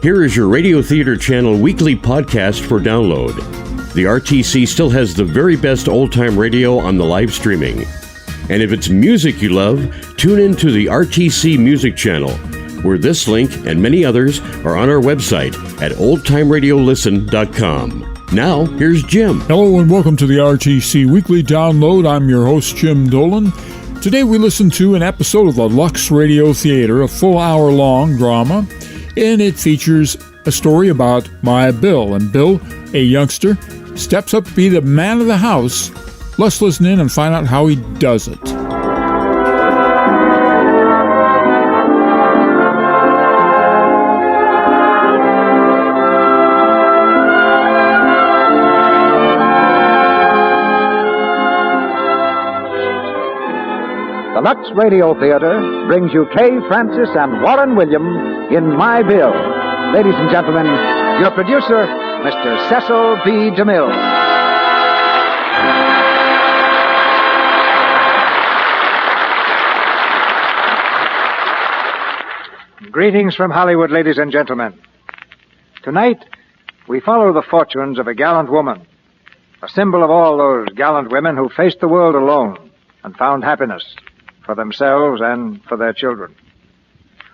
Here is your Radio Theater Channel weekly podcast for download. The RTC still has the very best old-time radio on the live streaming. And if it's music you love, tune in to the RTC Music Channel, where this link and many others are on our website at oldtimeradiolisten.com. Now, here's Jim. Hello and welcome to the RTC Weekly Download. I'm your host, Jim Dolan. Today we listen to an episode of the Lux Radio Theater, a full hour-long drama, and it features a story about My Bill. And Bill, a youngster, steps up to be the man of the house. Let's listen in and find out how he does it. The Lux Radio Theater brings you Kay Francis and Warren William in My Bill. Ladies and gentlemen, your producer, Mr. Cecil B. DeMille. Greetings from Hollywood, ladies and gentlemen. Tonight, we follow the fortunes of a gallant woman, a symbol of all those gallant women who faced the world alone and found happiness for themselves and for their children.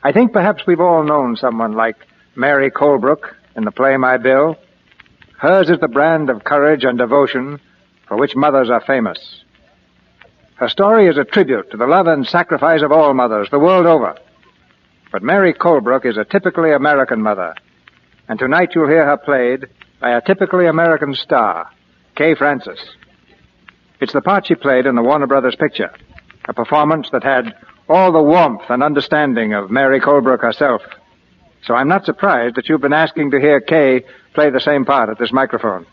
I think perhaps we've all known someone like Mary Colebrook in the play My Bill. Hers is the brand of courage and devotion for which mothers are famous. Her story is a tribute to the love and sacrifice of all mothers the world over. But Mary Colebrook is a typically American mother, and tonight you'll hear her played by a typically American star, Kay Francis. It's the part she played in the Warner Brothers picture, a performance that had all the warmth and understanding of Mary Colebrook herself. So I'm not surprised that you've been asking to hear Kay play the same part at this microphone.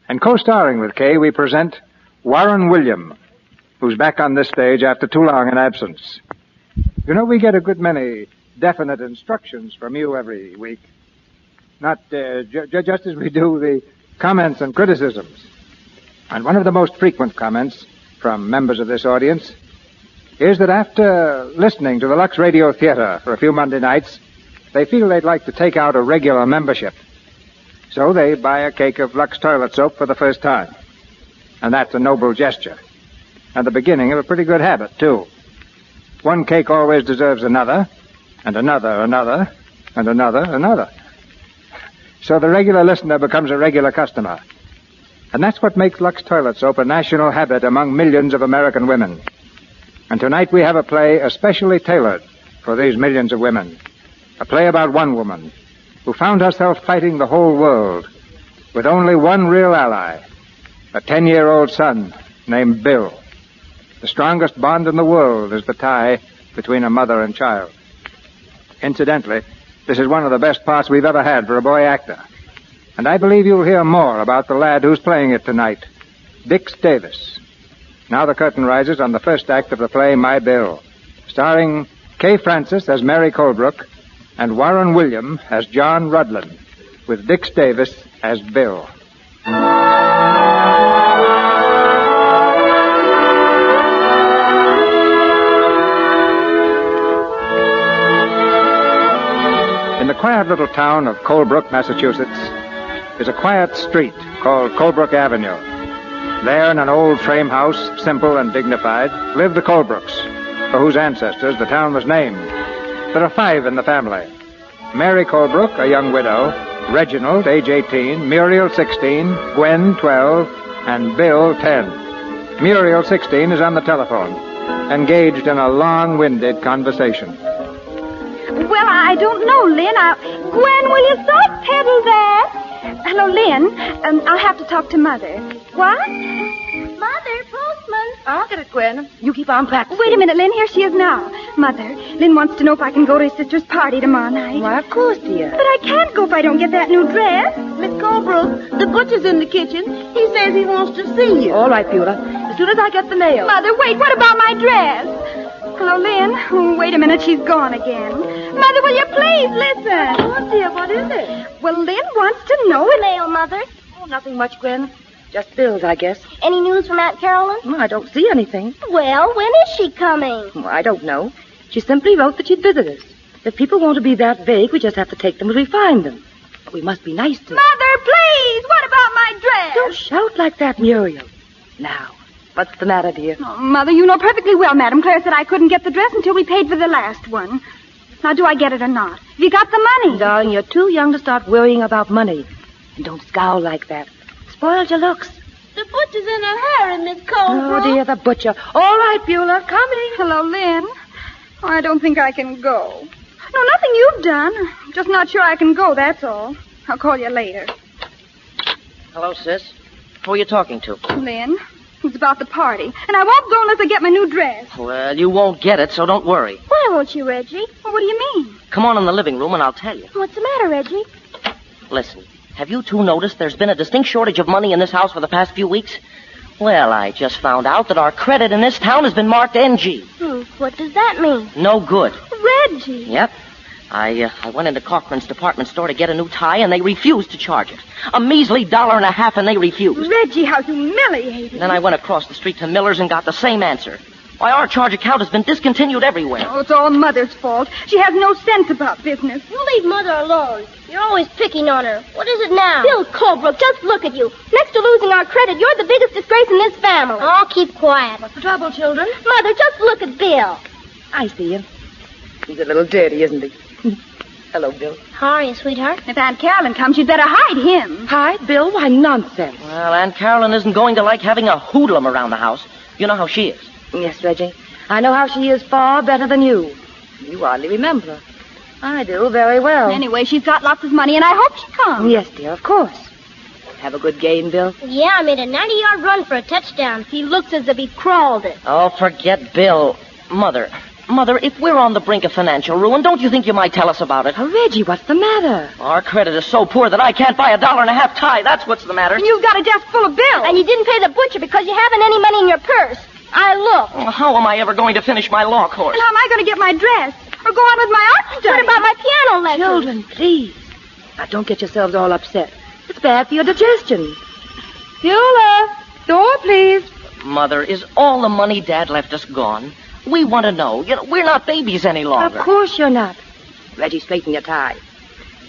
And co-starring with Kay, we present Warren William, who's back on this stage after too long an absence. You know, we get a good many definite instructions from you every week. Not just as we do the comments and criticisms. And one of the most frequent comments from members of this audience is that after listening to the Lux Radio Theater for a few Monday nights, they feel they'd like to take out a regular membership. So they buy a cake of Lux toilet soap for the first time. And that's a noble gesture. And the beginning of a pretty good habit, too. One cake always deserves another, and another, and another. So the regular listener becomes a regular customer. And that's what makes Lux toilet soap a national habit among millions of American women. And tonight we have a play especially tailored for these millions of women. A play about one woman who found herself fighting the whole world with only one real ally, a 10-year-old son named Bill. The strongest bond in the world is the tie between a mother and child. Incidentally, this is one of the best parts we've ever had for a boy actor. And I believe you'll hear more about the lad who's playing it tonight, Dix Davis. Now the curtain rises on the first act of the play My Bill, starring Kay Francis as Mary Colebrook and Warren William as John Rudlin, with Dix Davis as Bill. In the quiet little town of Colebrook, Massachusetts, is a quiet street called Colebrook Avenue. There, in an old frame house, simple and dignified, live the Colebrooks, for whose ancestors the town was named. There are 5 in the family. Mary Colebrook, a young widow, Reginald, age 18, Muriel, 16, Gwen, 12, and Bill, 10. Muriel, 16, is on the telephone, engaged in a long-winded conversation. Well, I don't know, Lynn. Gwen, will you soft pedal that? Hello, Lynn. I'll have to talk to Mother. What? Mother, postman. I'll get it, Gwen. You keep on practicing. Wait a minute, Lynn. Here she is now. Mother, Lynn wants to know if I can go to his sister's party tomorrow night. Why, of course, dear. But I can't go if I don't get that new dress. Miss Colebrook, the butcher's in the kitchen. He says he wants to see you. All right, Beulah. As soon as I get the nail. Mother, wait. What about my dress? Hello, Lynn. Oh, wait a minute. She's gone again. Mother, will you please listen? Oh, dear, what is it? Well, Lynn wants to know if... Mail, Mother. Oh, nothing much, Gwen. Just bills, I guess. Any news from Aunt Carolyn? Well, I don't see anything. Well, when is she coming? Well, I don't know. She simply wrote that she'd visit us. If people want to be that vague, we just have to take them as we find them. But we must be nice to them. Mother, please! What about my dress? Don't shout like that, Muriel. Now, what's the matter, dear? Oh, Mother, you know perfectly well Madam Claire said I couldn't get the dress until we paid for the last one. Now, do I get it or not? Have you got the money? Darling, you're too young to start worrying about money. And don't scowl like that. Spoiled your looks. The butcher's in a hurry, Miss Colebrook. Oh, dear, the butcher. All right, Beulah, coming. Hello, Lynn. Oh, I don't think I can go. No, nothing you've done. I'm just not sure I can go, that's all. I'll call you later. Hello, sis. Who are you talking to? Lynn, it's about the party. And I won't go unless I get my new dress. Well, you won't get it, so don't worry. Why won't you, Reggie? Well, what do you mean? Come on in the living room and I'll tell you. What's the matter, Reggie? Listen, have you two noticed there's been a distinct shortage of money in this house for the past few weeks? Well, I just found out that our credit in this town has been marked NG. What does that mean? No good. Reggie! Yep. I went into Cochran's department store to get a new tie, and they refused to charge it. A measly $1.50, and they refused. Reggie, how humiliating. Then I went across the street to Miller's and got the same answer. Why, our charge account has been discontinued everywhere. Oh, it's all Mother's fault. She has no sense about business. You leave Mother alone. You're always picking on her. What is it now? Bill Colebrook, just look at you. Next to losing our credit, you're the biggest disgrace in this family. Oh, keep quiet. What's the trouble, children? Mother, just look at Bill. I see him. He's a little dirty, isn't he? Hello, Bill. How are you, sweetheart? If Aunt Carolyn comes, you'd better hide him. Hi, Bill. Why, nonsense. Well, Aunt Carolyn isn't going to like having a hoodlum around the house. You know how she is. Yes, Reggie. I know how she is far better than you. You hardly remember her. I do very well. Anyway, she's got lots of money, and I hope she comes. Yes, dear, of course. Have a good game, Bill. Yeah, I made a 90-yard run for a touchdown. He looks as if he crawled it. Oh, forget Bill. Mother, if we're on the brink of financial ruin, don't you think you might tell us about it? Oh, Reggie, what's the matter? Our credit is so poor that I can't buy a $1.50 tie. That's what's the matter. You've got a desk full of bills. And you didn't pay the butcher because you haven't any money in your purse. I looked. Well, how am I ever going to finish my law course? And how am I going to get my dress? Or go on with my art study? What about my piano lesson? Children, please. Now, don't get yourselves all upset. It's bad for your digestion. Beulah, door, please. Mother, is all the money Dad left us gone? We want to know. You know, we're not babies any longer. Of course you're not. Reggie, straighten your tie.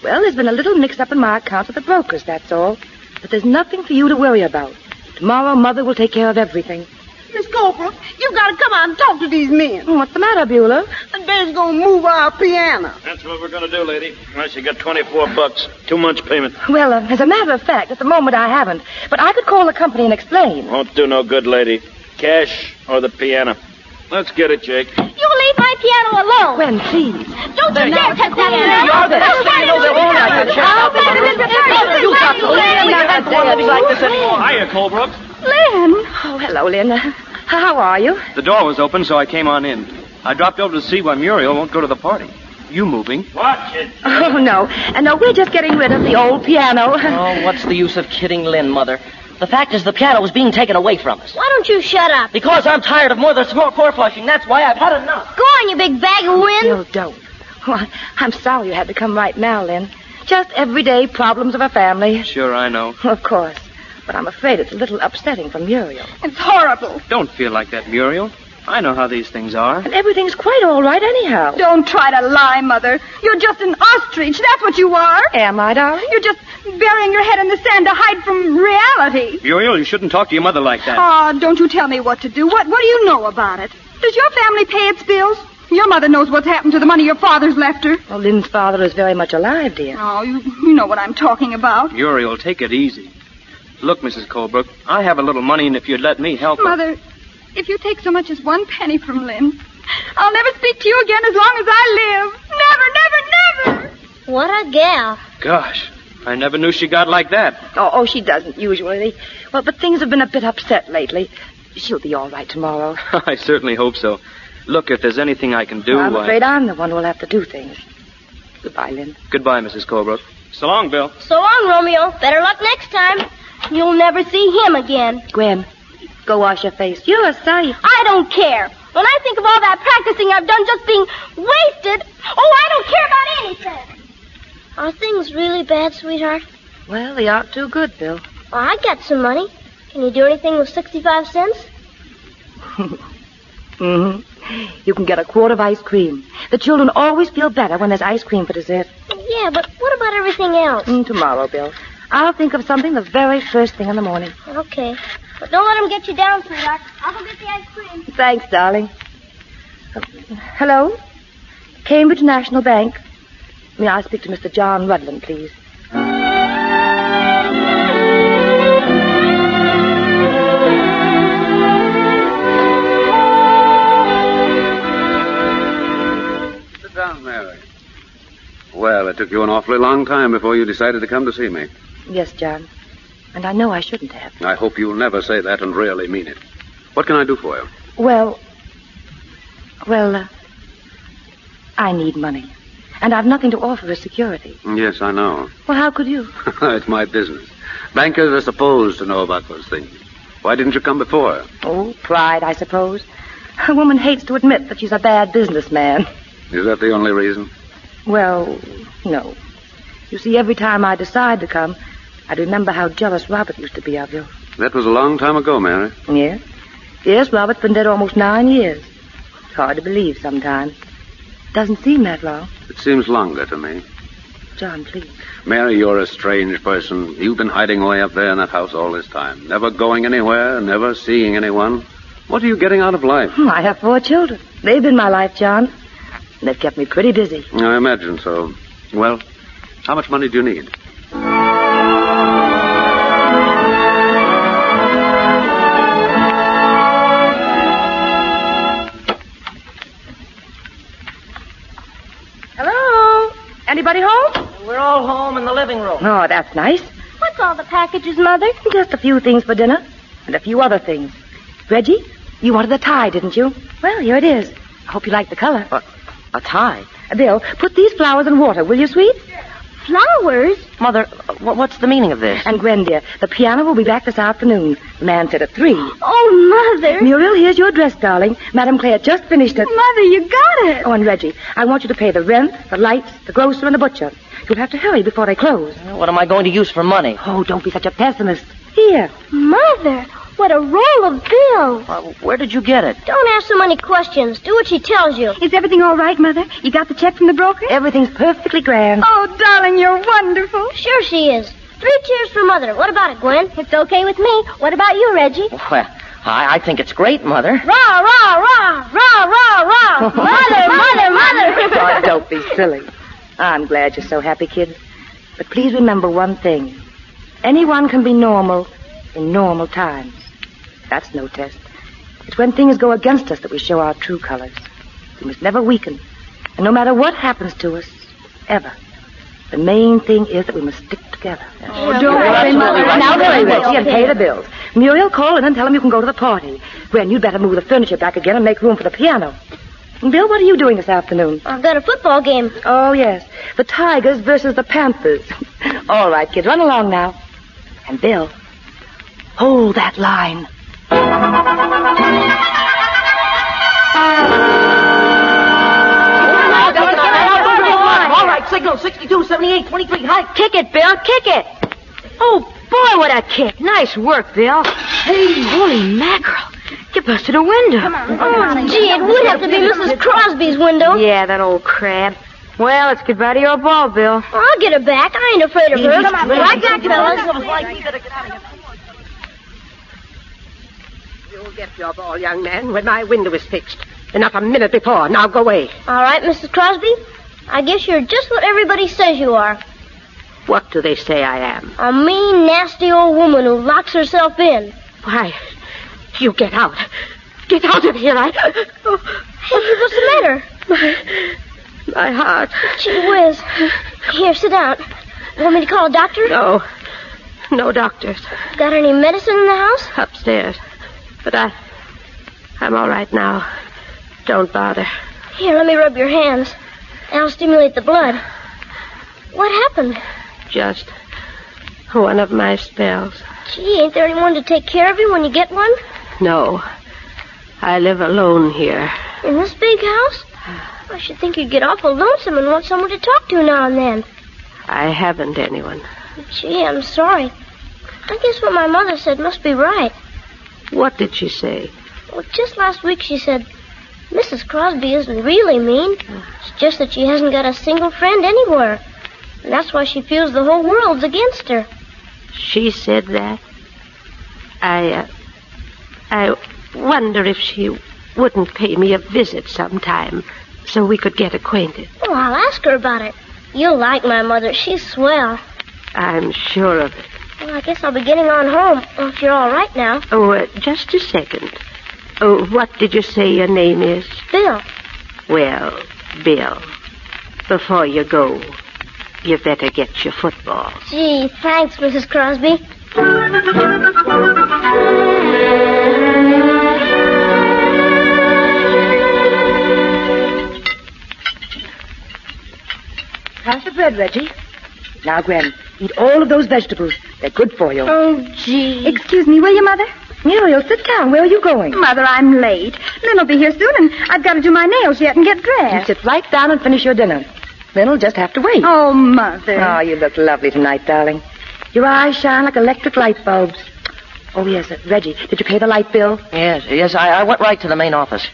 Well, there's been a little mix-up in my account with the brokers, that's all. But there's nothing for you to worry about. Tomorrow, Mother will take care of everything. Miss Colebrook, you've got to come out and talk to these men. What's the matter, Beulah? And Ben's going to move our piano. That's what we're going to do, lady. Unless you got $24. 2 months payment. Well, as a matter of fact, at the moment I haven't. But I could call the company and explain. Won't do no good, lady. Cash or the piano. Let's get it, Jake. You leave my piano alone. Gwen, please. Don't you dare touch that piano. You're the next thing you know, they're all like that. You got to leave. We can't go on living like this anymore. Hiya, Colebrook. Lynn. Oh, hello, Lynn. How are you? The door was open, so I came on in. I dropped over to see why Muriel won't go to the party. You moving? Watch it. Oh, no. No, we're just getting rid of the old piano. Oh, what's the use of kidding Lynn, Mother? The fact is the piano is being taken away from us. Why don't you shut up? Because I'm tired of Mother's floor flushing. That's why I've had enough. Go on, you big bag of wind. Bill, don't. Oh, I'm sorry you had to come right now, Lynn. Just everyday problems of a family. Sure, I know. Of course. But I'm afraid it's a little upsetting for Muriel. It's horrible. Don't feel like that, Muriel. I know how these things are. And everything's quite all right anyhow. Don't try to lie, Mother. You're just an ostrich. That's what you are. Am I, darling? You're just burying your head in the sand to hide from reality. Muriel, you shouldn't talk to your mother like that. Oh, don't you tell me what to do. What do you know about it? Does your family pay its bills? Your mother knows what's happened to the money your father's left her. Well, Lynn's father is very much alive, dear. Oh, you know what I'm talking about. Muriel, take it easy. Look, Mrs. Colebrook, I have a little money, and if you'd let me help her... Mother, if you take so much as 1 penny from Lynn, I'll never speak to you again as long as I live. Never, never, never! What a gal. Gosh, I never knew she got like that. Oh, she doesn't usually. Well, but things have been a bit upset lately. She'll be all right tomorrow. I certainly hope so. Look, if there's anything I can do... I'm afraid I'm the one who'll have to do things. Goodbye, Lynn. Goodbye, Mrs. Colebrook. So long, Bill. So long, Romeo. Better luck next time. You'll never see him again. Gwen, go wash your face. You're a sight. I don't care. When I think of all that practicing I've done just being wasted, I don't care about anything. Are things really bad, sweetheart? Well, they aren't too good, Bill. Well, I got some money. Can you do anything with 65 cents? Mm-hmm. You can get a quart of ice cream. The children always feel better when there's ice cream for dessert. Yeah, but what about everything else? Tomorrow, Bill. I'll think of something the very first thing in the morning. Okay. But don't let them get you down, sweetheart. I'll go get the ice cream. Thanks, darling. Hello? Cambridge National Bank. May I speak to Mr. John Rudland, please? Sit down, Mary. Well, it took you an awfully long time before you decided to come to see me. Yes, John. And I know I shouldn't have. I hope you'll never say that and really mean it. What can I do for you? Well, I need money. And I've nothing to offer as security. Yes, I know. Well, how could you? It's my business. Bankers are supposed to know about those things. Why didn't you come before? Oh, pride, I suppose. A woman hates to admit that she's a bad businessman. Is that the only reason? Well, no. You see, every time I decide to come, I'd remember how jealous Robert used to be of you. That was a long time ago, Mary. Yes? Yes, Robert's been dead almost 9 years. It's hard to believe sometimes. Doesn't seem that long. It seems longer to me. John, please. Mary, you're a strange person. You've been hiding away up there in that house all this time. Never going anywhere, never seeing anyone. What are you getting out of life? I have 4 children. They've been my life, John. And they've kept me pretty busy. I imagine so. Well, how much money do you need? Hello? Anybody home? We're all home in the living room. Oh, that's nice. What's all the packages, Mother? Just a few things for dinner. And a few other things. Reggie, you wanted a tie, didn't you? Well, here it is. I hope you like the color. A tie? Bill, put these flowers in water, will you, sweet? Flowers? Mother, what's the meaning of this? And Gwen, dear, the piano will be back this afternoon. The man said at 3. Oh, Mother. Muriel, here's your dress, darling. Madame Claire just finished it. Mother, you got it. Oh, and Reggie, I want you to pay the rent, the lights, the grocer, and the butcher. You'll have to hurry before they close. What am I going to use for money? Oh, don't be such a pessimist. Here. Mother, what a roll of bills. Where did you get it? Don't ask so many questions. Do what she tells you. Is everything all right, Mother? You got the check from the broker? Everything's perfectly grand. Oh, darling, you're wonderful. Sure she is. 3 cheers for Mother. What about it, Gwen? It's okay with me. What about you, Reggie? Well, I think it's great, Mother. Rah, rah, rah, rah, rah, rah. Mother, Mother, Mother. Oh, don't be silly. I'm glad you're so happy, kids. But please remember one thing. Anyone can be normal in normal times. That's no test. It's when things go against us that we show our true colors. We must never weaken. And no matter what happens to us, ever, the main thing is that we must stick together. Oh, don't worry, Mother. Now hurry, Reggie, and pay the bills. Muriel, call in and tell him you can go to the party. Gwen, you'd better move the furniture back again and make room for the piano. And Bill, what are you doing this afternoon? I've got a football game. Oh, yes. The Tigers versus the Panthers. All right, kids, run along now. And Bill, hold that line. All right, signal 62, 78, 23. Hi. Kick it, Bill, kick it. Oh, boy, what a kick. Nice work, Bill. Hey, holy mackerel. You busted a window. Come on. Oh, gee, it would have to be Mrs. Crosby's window. Yeah, that old crab. Well, it's goodbye to your ball, Bill. I'll get her back. I ain't afraid of her. Come on, right back, fellas. You'll get your ball, young man, when my window is fixed. And not a minute before. Now go away. All right, Mrs. Crosby. I guess you're just what everybody says you are. What do they say I am? A mean, nasty old woman who locks herself in. Why, you get out. Get out of here. Hey, what's the matter? My heart. Gee whiz. Here, sit down. Want me to call a doctor? No. No doctors. Got any medicine in the house? Upstairs. But I'm all right now. Don't bother. Here, let me rub your hands. I'll stimulate the blood. What happened? Just one of my spells. Gee, ain't there anyone to take care of you when you get one? No. I live alone here. In this big house? I should think you'd get awful lonesome and want someone to talk to now and then. I haven't anyone. Gee, I'm sorry. I guess what my mother said must be right. What did she say? Well, just last week she said, Mrs. Crosby isn't really mean. It's just that she hasn't got a single friend anywhere. And that's why she feels the whole world's against her. She said that? I wonder if she wouldn't pay me a visit sometime so we could get acquainted. Oh, I'll ask her about it. You'll like my mother. She's swell. I'm sure of it. Well, I guess I'll be getting on home, if you're all right now. Oh, just a second. Oh, what did you say your name is? Bill. Well, Bill, before you go, you better get your football. Gee, thanks, Mrs. Crosby. Pass the bread, Reggie. Now, Gwen, eat all of those vegetables. They're good for you. Oh, gee. Excuse me, will you, Mother? Muriel, sit down. Where are you going? Mother, I'm late. Lynn will be here soon, and I've got to do my nails yet and get You dressed. sit right down and finish your dinner. Lynn will just have to wait. Oh, Mother. Oh, you look lovely tonight, darling. Your eyes shine like electric light bulbs. Oh, yes, Reggie, did you pay the light bill? Yes, I went right to the main office.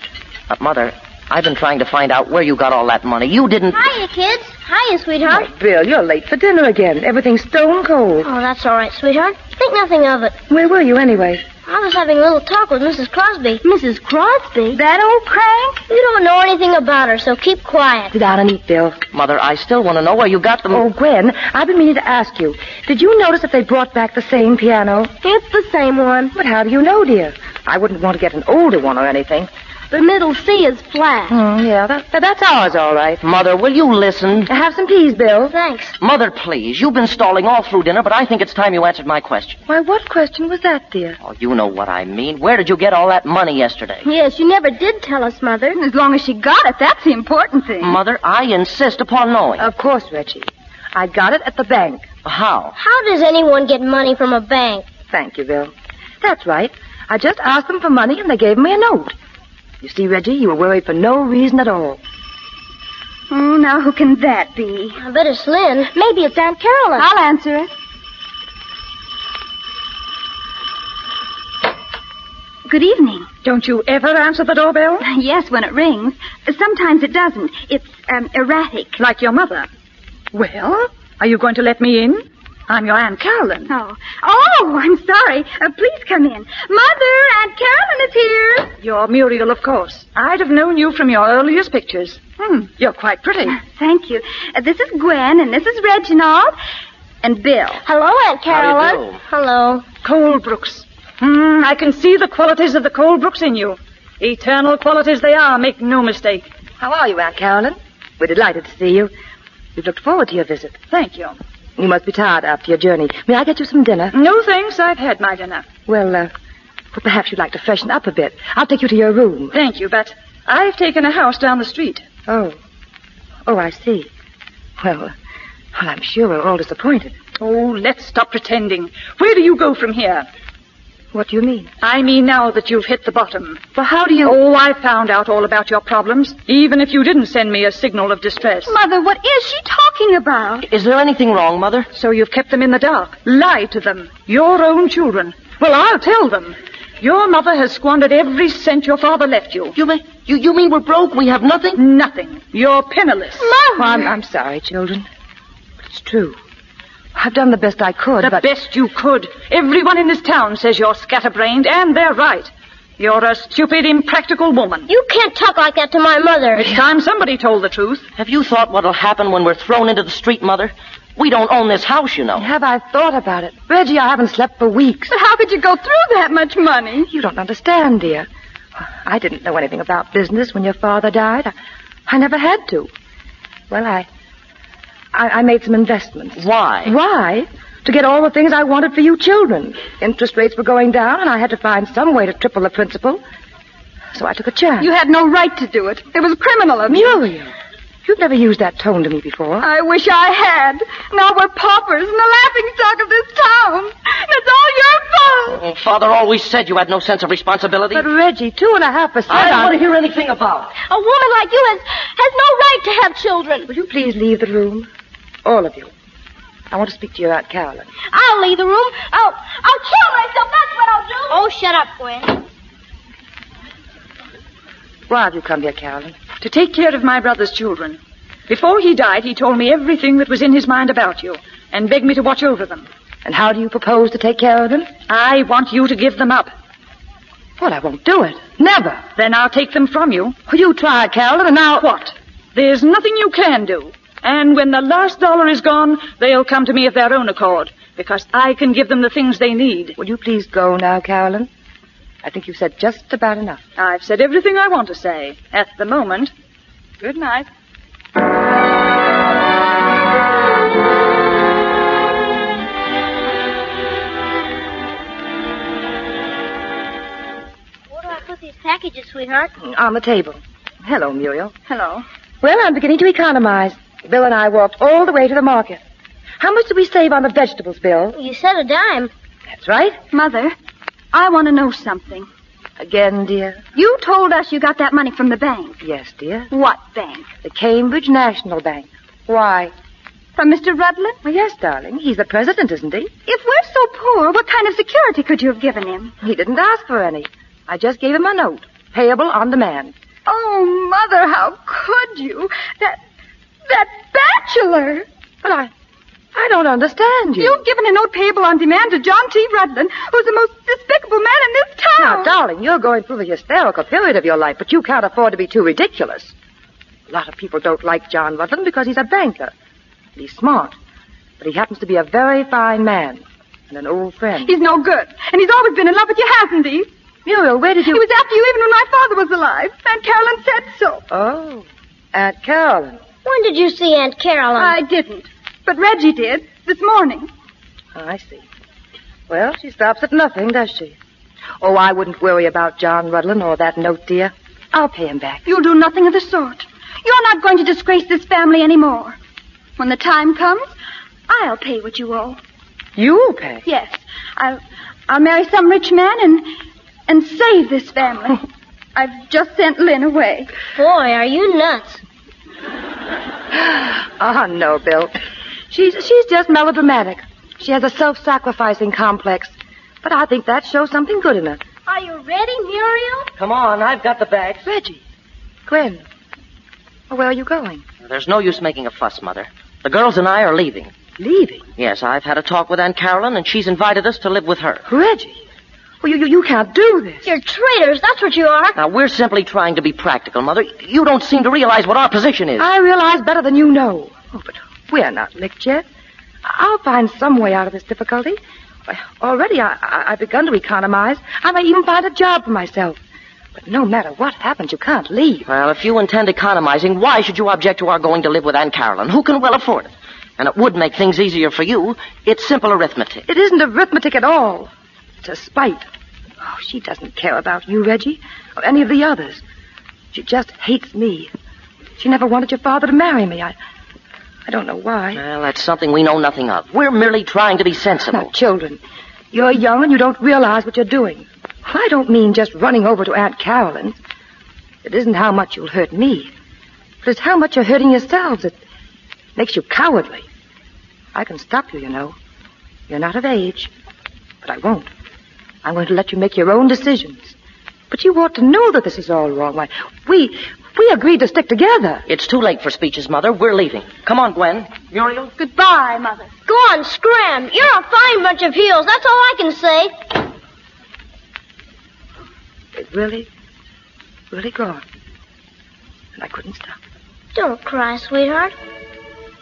Mother, I've been trying to find out where you got all that money. You didn't... Hiya, kids. Hiya, sweetheart. Oh, Bill, you're late for dinner again. Everything's stone cold. Oh, that's all right, sweetheart. Think nothing of it. Where were you anyway? I was having a little talk with Mrs. Crosby. Mrs. Crosby? That old crank? You don't know anything about her, so keep quiet. Sit down and eat, Bill. Mother, I still want to know where you got them. Oh, Gwen, I've been meaning to ask you. Did you notice that they brought back the same piano? It's the same one. But how do you know, dear? I wouldn't want to get an older one or anything. The middle C is flat. Yeah, that's ours, all right. Mother, will you listen? Have some peas, Bill. Thanks. Mother, please. You've been stalling all through dinner, but I think it's time you answered my question. Why, what question was that, dear? Oh, you know what I mean. Where did you get all that money yesterday? Yes, you never did tell us, Mother. As long as she got it, that's the important thing. Mother, I insist upon knowing. Of course, Reggie. I got it at the bank. How? How does anyone get money from a bank? Thank you, Bill. That's right. I just asked them for money, and they gave me a note. You see, Reggie, you were worried for no reason at all. Oh, now who can that be? I bet it's Lynn. Maybe it's Aunt Carolyn. I'll answer it. Good evening. Don't you ever answer the doorbell? Yes, when it rings. Sometimes it doesn't. It's erratic. Like your mother. Well, are you going to let me in? I'm your Aunt Carolyn. Oh, I'm sorry. Please come in. Mother, Aunt Carolyn is here. You're Muriel, of course. I'd have known you from your earliest pictures. You're quite pretty. Thank you. This is Gwen, and this is Reginald, and Bill. Hello, Aunt Carolyn. How do you do? Hello. Colbrooks. I can see the qualities of the Colbrooks in you. Eternal qualities they are, make no mistake. How are you, Aunt Carolyn? We're delighted to see you. We've looked forward to your visit. Thank you. You must be tired after your journey. May I get you some dinner? No, thanks. I've had my dinner. Well, perhaps you'd like to freshen up a bit. I'll take you to your room. Thank you, but I've taken a house down the street. Oh, I see. Well, I'm sure we're all disappointed. Oh, let's stop pretending. Where do you go from here? What do you mean? I mean now that you've hit the bottom. Well, how do you... Oh, I found out all about your problems, even if you didn't send me a signal of distress. Mother, what is she talking about? Is there anything wrong, Mother? So you've kept them in the dark, lied to them, your own children. Well, I'll tell them. Your mother has squandered every cent your father left you. You mean we're broke? We have nothing? Nothing. You're penniless. Mom! Well, I'm sorry, children. It's true. I've done the best I could, The best you could. Everyone in this town says you're scatterbrained, and they're right. You're a stupid, impractical woman. You can't talk like that to my mother. It's time somebody told the truth. Have you thought what'll happen when we're thrown into the street, Mother? We don't own this house, you know. Have I thought about it? Reggie, I haven't slept for weeks. But how could you go through that much money? You don't understand, dear. I didn't know anything about business when your father died. I never had to. Well, I made some investments. Why? Why? To get all the things I wanted for you children. Interest rates were going down, and I had to find some way to triple the principal. So I took a chance. You had no right to do it. It was criminal of you. Muriel, you've never used that tone to me before. I wish I had. Now we're paupers and the laughingstock of this town. It's all your fault. Oh, Father always said you had no sense of responsibility. But, Reggie, 2.5%. I don't want to hear anything about it. A woman like you has no right to have children. Will you please leave the room? All of you. I want to speak to your Aunt Carolyn. I'll leave the room. I'll kill myself. That's what I'll do. Oh, shut up, Gwen. Why have you come here, Carolyn? To take care of my brother's children. Before he died, he told me everything that was in his mind about you and begged me to watch over them. And how do you propose to take care of them? I want you to give them up. Well, I won't do it. Never. Then I'll take them from you. Well, you tried, Carolyn, and now... What? There's nothing you can do. And when the last dollar is gone, they'll come to me of their own accord, because I can give them the things they need. Will you please go now, Carolyn? I think you've said just about enough. I've said everything I want to say. At the moment. Good night. These packages, sweetheart. On the table. Hello, Muriel. Hello. Well, I'm beginning to economize. Bill and I walked all the way to the market. How much did we save on the vegetables, Bill? You said a dime. That's right. Mother, I want to know something. Again, dear? You told us you got that money from the bank. Yes, dear. What bank? The Cambridge National Bank. Why? From Mr. Rudlin? Well, yes, darling. He's the president, isn't he? If we're so poor, what kind of security could you have given him? He didn't ask for any. I just gave him a note, payable on demand. Oh, Mother, how could you? That bachelor! But I don't understand you. You've given a note payable on demand to John T. Rudlin, who's the most despicable man in this town. Now, darling, you're going through the hysterical period of your life, but you can't afford to be too ridiculous. A lot of people don't like John Rudlin because he's a banker. And he's smart. But he happens to be a very fine man and an old friend. He's no good. And he's always been in love with you, hasn't he? Muriel, where did you... He was after you even when my father was alive. Aunt Carolyn said so. Oh, Aunt Carolyn. When did you see Aunt Carolyn? I didn't. But Reggie did, this morning. Oh, I see. Well, she stops at nothing, does she? Oh, I wouldn't worry about John Rudlin or that note, dear. I'll pay him back. You'll do nothing of the sort. You're not going to disgrace this family anymore. When the time comes, I'll pay what you owe. You'll pay? Yes. I'll marry some rich man and save this family. I've just sent Lynn away. Boy, are you nuts. Oh, no, Bill. She's just melodramatic. She has a self-sacrificing complex. But I think that shows something good in her. Are you ready, Muriel? Come on, I've got the bags. Reggie. Gwen. Well, where are you going? There's no use making a fuss, Mother. The girls and I are leaving. Leaving? Yes, I've had a talk with Aunt Carolyn, and she's invited us to live with her. Reggie. Well, you can't do this. You're traitors, that's what you are. Now, we're simply trying to be practical, Mother. You don't seem to realize what our position is. I realize better than you know. Oh, but we're not licked yet. I'll find some way out of this difficulty. Already I've begun to economize. I may even find a job for myself. But no matter what happens, you can't leave. Well, if you intend economizing, why should you object to our going to live with Aunt Carolyn, who can well afford it? And it would make things easier for you. It's simple arithmetic. It isn't arithmetic at all. It's a spite. Oh, she doesn't care about you, Reggie, or any of the others. She just hates me. She never wanted your father to marry me. I don't know why. Well, that's something we know nothing of. We're merely trying to be sensible. Now, children, you're young and you don't realize what you're doing. I don't mean just running over to Aunt Carolyn's. It isn't how much you'll hurt me, but it's how much you're hurting yourselves. It makes you cowardly. I can stop you, you know. You're not of age, but I won't. I'm going to let you make your own decisions. But you ought to know that this is all wrong. Why, we agreed to stick together. It's too late for speeches, Mother. We're leaving. Come on, Gwen. Muriel. Goodbye, Mother. Go on, scram. You're a fine bunch of heels. That's all I can say. It's really gone. And I couldn't stop. Don't cry, sweetheart.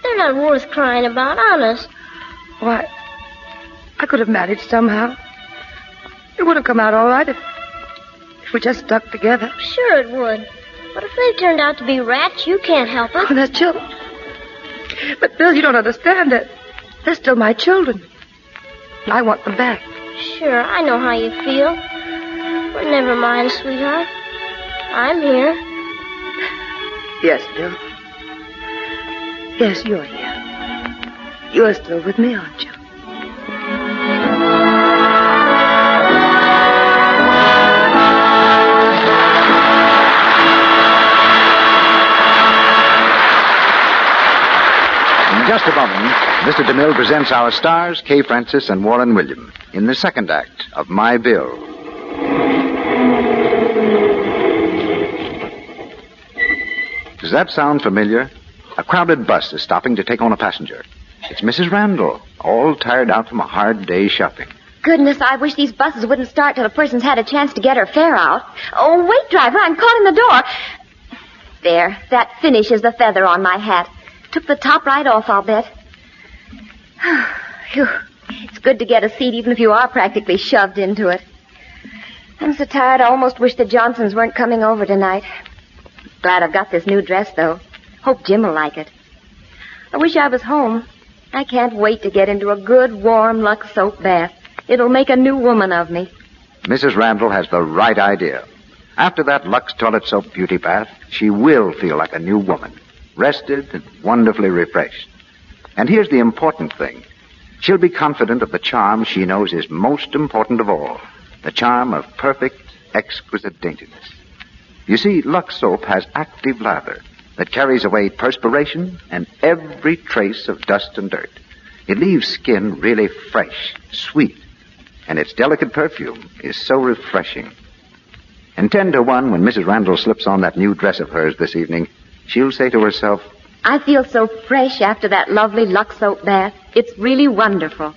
They're not worth crying about, honest. Why, I could have managed somehow. It would have come out all right if we just stuck together. Sure it would. But if they turned out to be rats, you can't help it. Oh, they're children. But, Bill, you don't understand that. They're still my children. And I want them back. Sure, I know how you feel. But never mind, sweetheart. I'm here. Yes, Bill. Yes, you're here. You're still with me, aren't you? In just a moment, Mr. DeMille presents our stars, Kay Francis and Warren William, in the second act of My Bill. Does that sound familiar? A crowded bus is stopping to take on a passenger. It's Mrs. Randall, all tired out from a hard day's shopping. Goodness, I wish these buses wouldn't start till a person's had a chance to get her fare out. Oh, wait, driver, I'm caught in the door. There, that finishes the feather on my hat. Took the top right off, I'll bet. Phew. It's good to get a seat even if you are practically shoved into it. I'm so tired I almost wish the Johnsons weren't coming over tonight. Glad I've got this new dress, though. Hope Jim will like it. I wish I was home. I can't wait to get into a good, warm Lux soap bath. It'll make a new woman of me. Mrs. Randall has the right idea. After that Lux toilet soap beauty bath, she will feel like a new woman, rested and wonderfully refreshed. And here's the important thing. She'll be confident of the charm she knows is most important of all, the charm of perfect, exquisite daintiness. You see, Lux soap has active lather that carries away perspiration and every trace of dust and dirt. It leaves skin really fresh, sweet, and its delicate perfume is so refreshing. And 10 to 1, when Mrs. Randall slips on that new dress of hers this evening, she'll say to herself, I feel so fresh after that lovely Lux soap bath. It's really wonderful.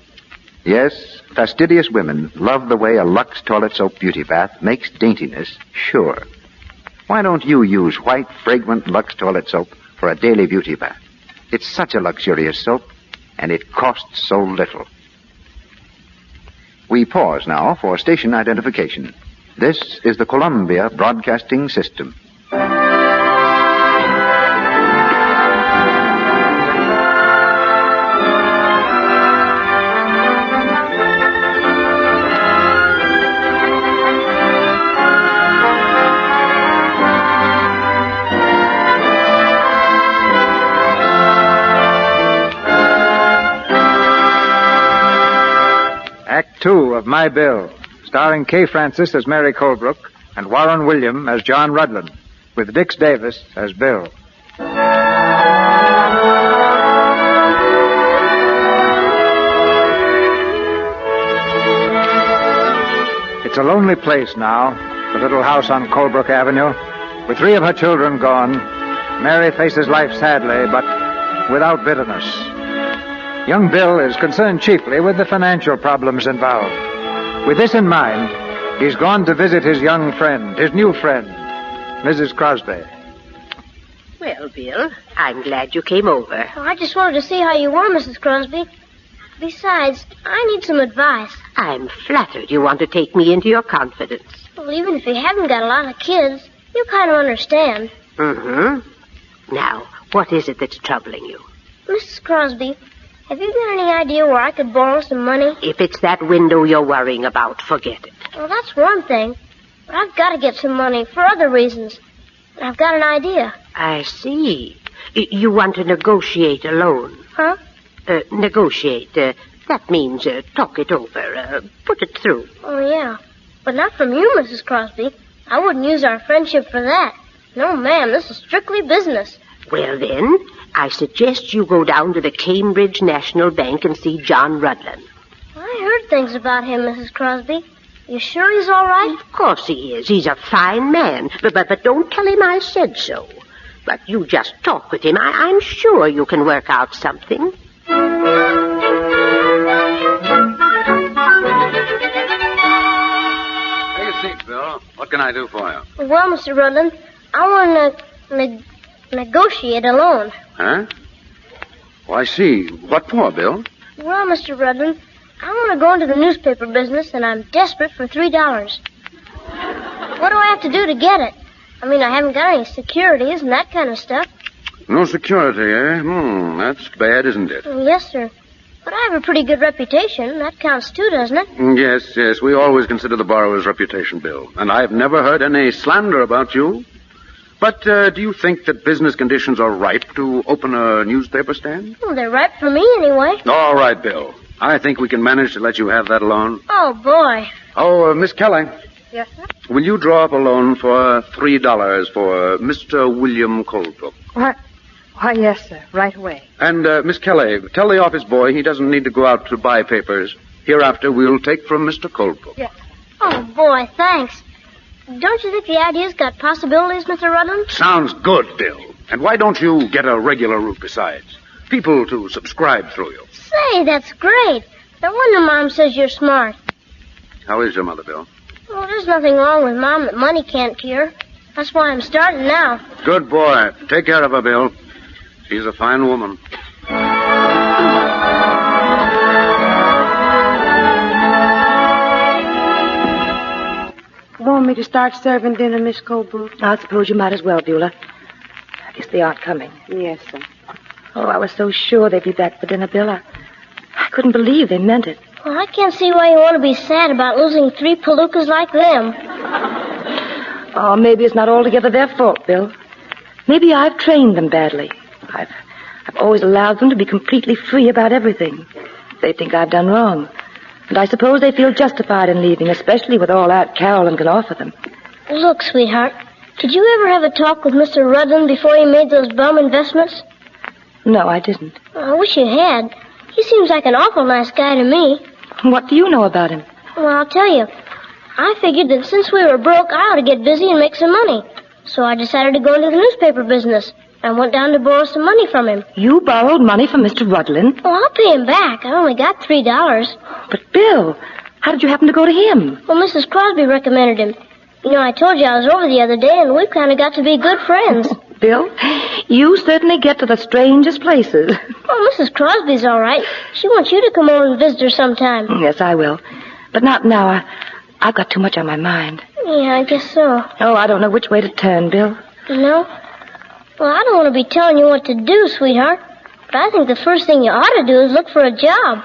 Yes, fastidious women love the way a Lux toilet soap beauty bath makes daintiness sure. Why don't you use white, fragrant Lux toilet soap for a daily beauty bath? It's such a luxurious soap, and it costs so little. We pause now for station identification. This is the Columbia Broadcasting System. Act 2 of My Bill, starring Kay Francis as Mary Colebrook and Warren William as John Rudland, with Dix Davis as Bill. It's a lonely place now, the little house on Colebrook Avenue. With 3 of her children gone, Mary faces life sadly, but without bitterness. Young Bill is concerned chiefly with the financial problems involved. With this in mind, he's gone to visit his young friend, his new friend, Mrs. Crosby. Well, Bill, I'm glad you came over. Oh, I just wanted to see how you were, Mrs. Crosby. Besides, I need some advice. I'm flattered you want to take me into your confidence. Well, even if you haven't got a lot of kids, you kind of understand. Mm-hmm. Now, what is it that's troubling you? Mrs. Crosby, have you got any idea where I could borrow some money? If it's that window you're worrying about, forget it. Well, that's one thing. But I've got to get some money for other reasons. And I've got an idea. I see. You want to negotiate a loan. Huh? Negotiate. That means talk it over. Put it through. Oh, yeah. But not from you, Mrs. Crosby. I wouldn't use our friendship for that. No, ma'am, this is strictly business. Well, then, I suggest you go down to the Cambridge National Bank and see John Rudland. I heard things about him, Mrs. Crosby. You sure he's all right? Of course he is. He's a fine man. But don't tell him I said so. But you just talk with him. I'm sure you can work out something. Take a seat, Bill. What can I do for you? Well, Mr. Rudland, I want to negotiate a loan. Huh? Oh, I see. What for, Bill? Well, Mr. Rudland, I want to go into the newspaper business, and I'm desperate for $3. What do I have to do to get it? I mean, I haven't got any securities and that kind of stuff. No security, eh? That's bad, isn't it? Yes, sir. But I have a pretty good reputation. That counts too, doesn't it? Yes. We always consider the borrower's reputation, Bill. And I've never heard any slander about you. But do you think that business conditions are ripe to open a newspaper stand? Well, they're ripe for me anyway. All right, Bill. I think we can manage to let you have that loan. Oh, boy. Oh, Miss Kelly. Yes, sir? Will you draw up a loan for $3 for Mr. William Colebrook? What? Why, yes, sir. Right away. And, Miss Kelly, tell the office boy he doesn't need to go out to buy papers. Hereafter, we'll take from Mr. Colebrook. Yes. Oh, boy, thanks. Don't you think the idea's got possibilities, Mr. Rudland? Sounds good, Bill. And why don't you get a regular route besides? People to subscribe through you. Say, that's great. No wonder Mom says you're smart. How is your mother, Bill? Well, there's nothing wrong with Mom that money can't cure. That's why I'm starting now. Good boy. Take care of her, Bill. She's a fine woman. Want me to start serving dinner, Miss Colebrook? I suppose you might as well, Beulah. I guess they aren't coming. Yes, sir. Oh, I was so sure they'd be back for dinner, Bill. I couldn't believe they meant it. Well, I can't see why you want to be sad about losing 3 palookas like them. Oh, maybe it's not altogether their fault, Bill. Maybe I've trained them badly. I've always allowed them to be completely free about everything. They think I've done wrong. And I suppose they feel justified in leaving, especially with all Aunt Carolyn can offer them. Look, sweetheart, did you ever have a talk with Mr. Rudlin before he made those bum investments? No, I didn't. I wish you had. He seems like an awful nice guy to me. What do you know about him? Well, I'll tell you. I figured that since we were broke, I ought to get busy and make some money. So I decided to go into the newspaper business. I went down to borrow some money from him. You borrowed money from Mr. Rudlin? Well, I'll pay him back. I only got $3. But, Bill, how did you happen to go to him? Well, Mrs. Crosby recommended him. You know, I told you I was over the other day, and we've kind of got to be good friends. Bill, you certainly get to the strangest places. Oh, Mrs. Crosby's all right. She wants you to come over and visit her sometime. Yes, I will. But not now. I've got too much on my mind. Yeah, I guess so. Oh, I don't know which way to turn, Bill. You know? Well, I don't want to be telling you what to do, sweetheart. But I think the first thing you ought to do is look for a job.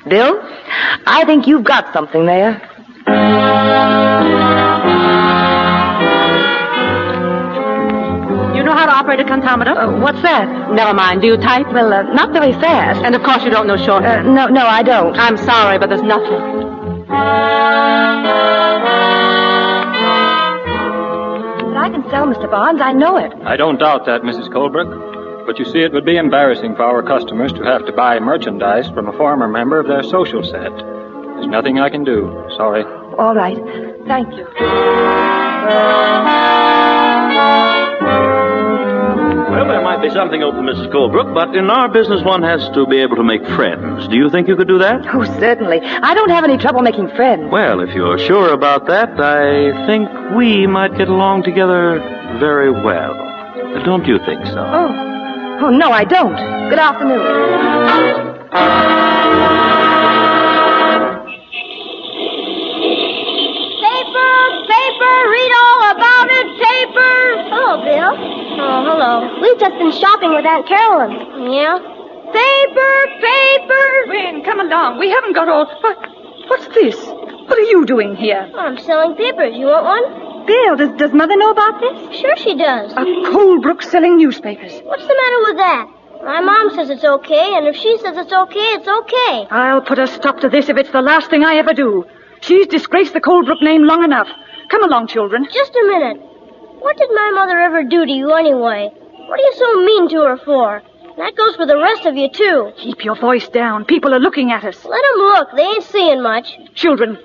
Bill, I think you've got something there. You know how to operate a contometer? What's that? Never mind. Do you type? Well, not very fast. And of course you don't know shorthand. No, I don't. I'm sorry, but there's nothing. I can sell, Mr. Barnes. I know it. I don't doubt that, Mrs. Colebrook. But you see, it would be embarrassing for our customers to have to buy merchandise from a former member of their social set. There's nothing I can do. Sorry. All right. Thank you. Well, there might be something open, Mrs. Colebrook, but in our business one has to be able to make friends. Do you think you could do that? Oh, certainly. I don't have any trouble making friends. Well, if you're sure about that, I think we might get along together very well. Don't you think so? Oh, no, I don't. Good afternoon. Paper, read all about it, paper. Hello, Bill. Oh, hello. We've just been shopping with Aunt Carolyn. Yeah? Paper. Wayne, come along. We haven't got all... What's this? What are you doing here? Oh, I'm selling papers. You want one? Bill, does Mother know about this? Sure she does. A Colebrook selling newspapers. What's the matter with that? My mom says it's okay, and if she says it's okay. I'll put a stop to this if it's the last thing I ever do. She's disgraced the Colebrook name long enough. Come along, children. Just a minute. What did my mother ever do to you anyway? What are you so mean to her for? That goes for the rest of you, too. Keep your voice down. People are looking at us. Let them look. They ain't seeing much. Children,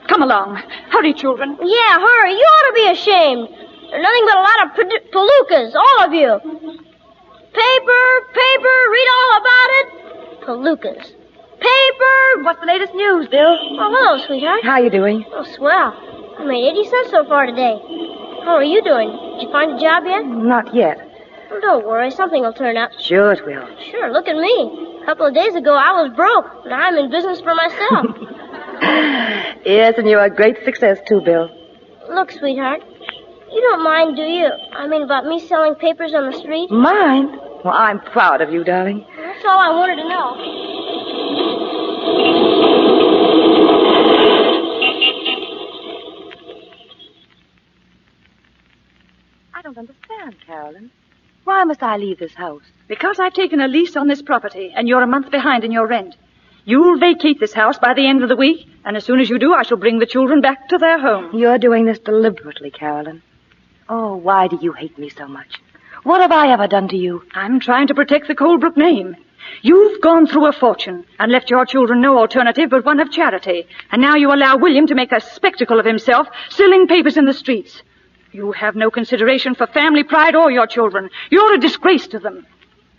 come along. Hurry, children. Yeah, hurry. You ought to be ashamed. They're nothing but a lot of palookas, all of you. Paper, read all about it. Palookas. Paper! What's the latest news, Bill? Oh, hello, sweetheart. How you doing? Oh, swell. I made 80 cents so far today. How are you doing? Did you find a job yet? Not yet. Well, don't worry. Something will turn up. Sure it will. Sure, look at me. A couple of days ago, I was broke. Now I'm in business for myself. Yes, and you're a great success, too, Bill. Look, sweetheart. You don't mind, do you? I mean, about me selling papers on the street? Mind? Well, I'm proud of you, darling. That's all I wanted to know. I don't understand, Carolyn. Why must I leave this house? Because I've taken a lease on this property, and you're a month behind in your rent. You'll vacate this house by the end of the week, and as soon as you do, I shall bring the children back to their home. You're doing this deliberately, Carolyn. Oh, why do you hate me so much? What have I ever done to you? I'm trying to protect the Colebrook name. You've gone through a fortune and left your children no alternative but one of charity, and now you allow William to make a spectacle of himself selling papers in the streets. You have no consideration for family pride or your children. You're a disgrace to them.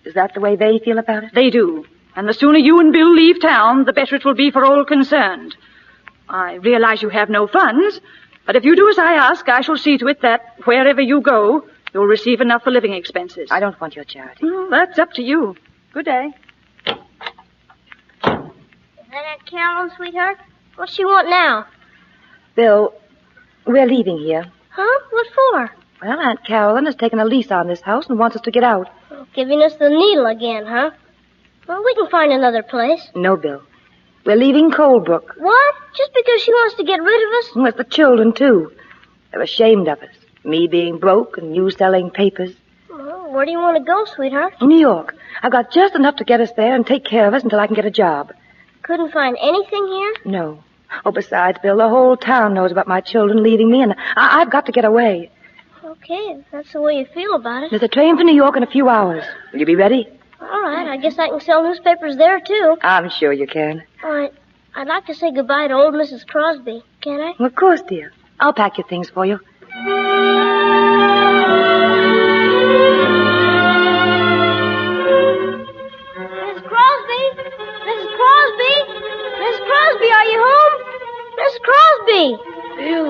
Is that the way they feel about it? They do. And the sooner you and Bill leave town, the better it will be for all concerned. I realize you have no funds, but if you do as I ask, I shall see to it that wherever you go, you'll receive enough for living expenses. I don't want your charity. That's up to you. Good day. Is that Aunt Carolyn, sweetheart? What's she want now? Bill, we're leaving here. Huh? What for? Well, Aunt Carolyn has taken a lease on this house and wants us to get out. Giving us the needle again, huh? Well, we can find another place. No, Bill. We're leaving Colebrook. What? Just because she wants to get rid of us? With the children, too. They're ashamed of us. Me being broke and you selling papers. Well, where do you want to go, sweetheart? New York. I've got just enough to get us there and take care of us until I can get a job. Couldn't find anything here? No. Oh, besides, Bill, the whole town knows about my children leaving me, and I've got to get away. Okay, if that's the way you feel about it. There's a train for New York in a few hours. Will you be ready? All right, I guess I can sell newspapers there, too. I'm sure you can. All right, I'd like to say goodbye to old Mrs. Crosby. Can I? Well, of course, dear. I'll pack your things for you. Mrs. Crosby! Mrs. Crosby! Mrs. Crosby, are you home? Mrs. Crosby! Bill,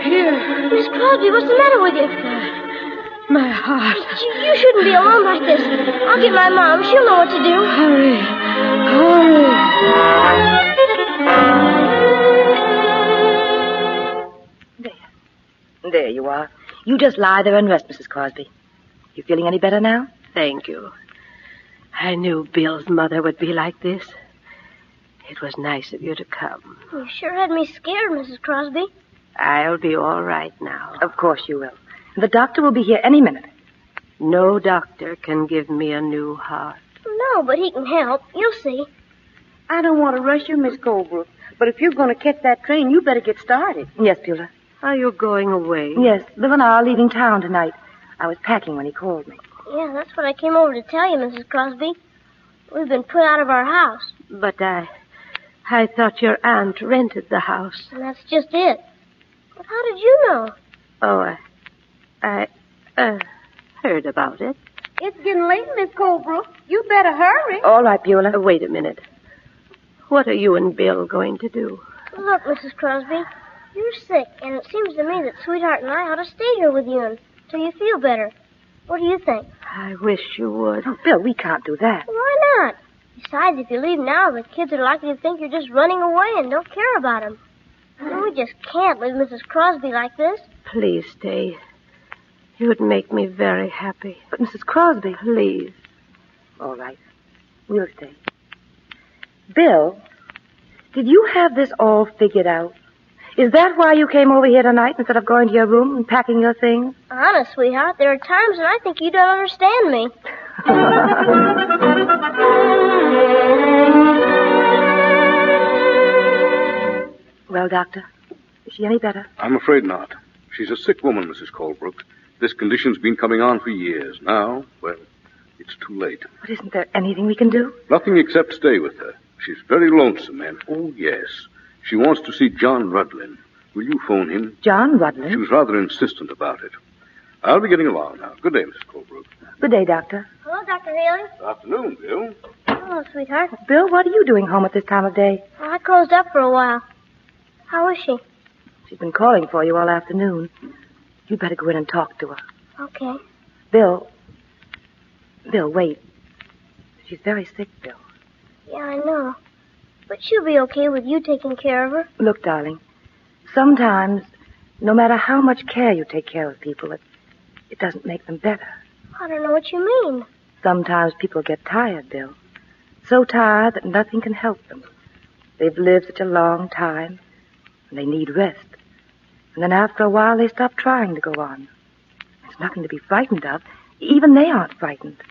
here. Miss Crosby, what's the matter with you? My heart. You shouldn't be alone like this. I'll get my mom. She'll know what to do. Hurry. There you are. You just lie there and rest, Mrs. Crosby. You feeling any better now? Thank you. I knew Bill's mother would be like this. It was nice of you to come. You sure had me scared, Mrs. Crosby. I'll be all right now. Of course you will. The doctor will be here any minute. No doctor can give me a new heart. No, but he can help. You'll see. I don't want to rush you, Miss Colebrook, but if you're going to catch that train, you better get started. Yes, Beulah. Are you going away? Yes, Bill and I are leaving town tonight. I was packing when he called me. Yeah, that's what I came over to tell you, Mrs. Crosby. We've been put out of our house. But I thought your aunt rented the house. And that's just it. But how did you know? Oh, I heard about it. It's getting late, Miss Colebrook. You better hurry. All right, Beulah. Wait a minute. What are you and Bill going to do? Look, Mrs. Crosby, you're sick, and it seems to me that Sweetheart and I ought to stay here with you until you feel better. What do you think? I wish you would. Oh, Bill, we can't do that. Why not? Besides, if you leave now, the kids are likely to think you're just running away and don't care about them. We just can't leave Mrs. Crosby like this. Please stay. You would make me very happy. But Mrs. Crosby... Please. All right. We'll stay. Bill, did you have this all figured out? Is that why you came over here tonight instead of going to your room and packing your things? Honest, sweetheart, there are times when I think you don't understand me. Well, Doctor, is she any better? I'm afraid not. She's a sick woman, Mrs. Colebrook. This condition's been coming on for years. Now, well, it's too late. But isn't there anything we can do? Nothing except stay with her. She's very lonesome, and oh, yes, she wants to see John Rudlin. Will you phone him? John Rudlin? She was rather insistent about it. I'll be getting along now. Good day, Mrs. Colebrook. Good day, Doctor. Hello, Dr. Haley. Good afternoon, Bill. Hello, sweetheart. Bill, what are you doing home at this time of day? Well, I closed up for a while. How is she? She's been calling for you all afternoon. You'd better go in and talk to her. Okay. Bill, wait. She's very sick, Bill. Yeah, I know. But she'll be okay with you taking care of her. Look, darling, sometimes, no matter how much care you take care of people, it doesn't make them better. I don't know what you mean. Sometimes people get tired, Bill. So tired that nothing can help them. They've lived such a long time, and they need rest. And then after a while, they stop trying to go on. It's nothing to be frightened of. Even they aren't frightened.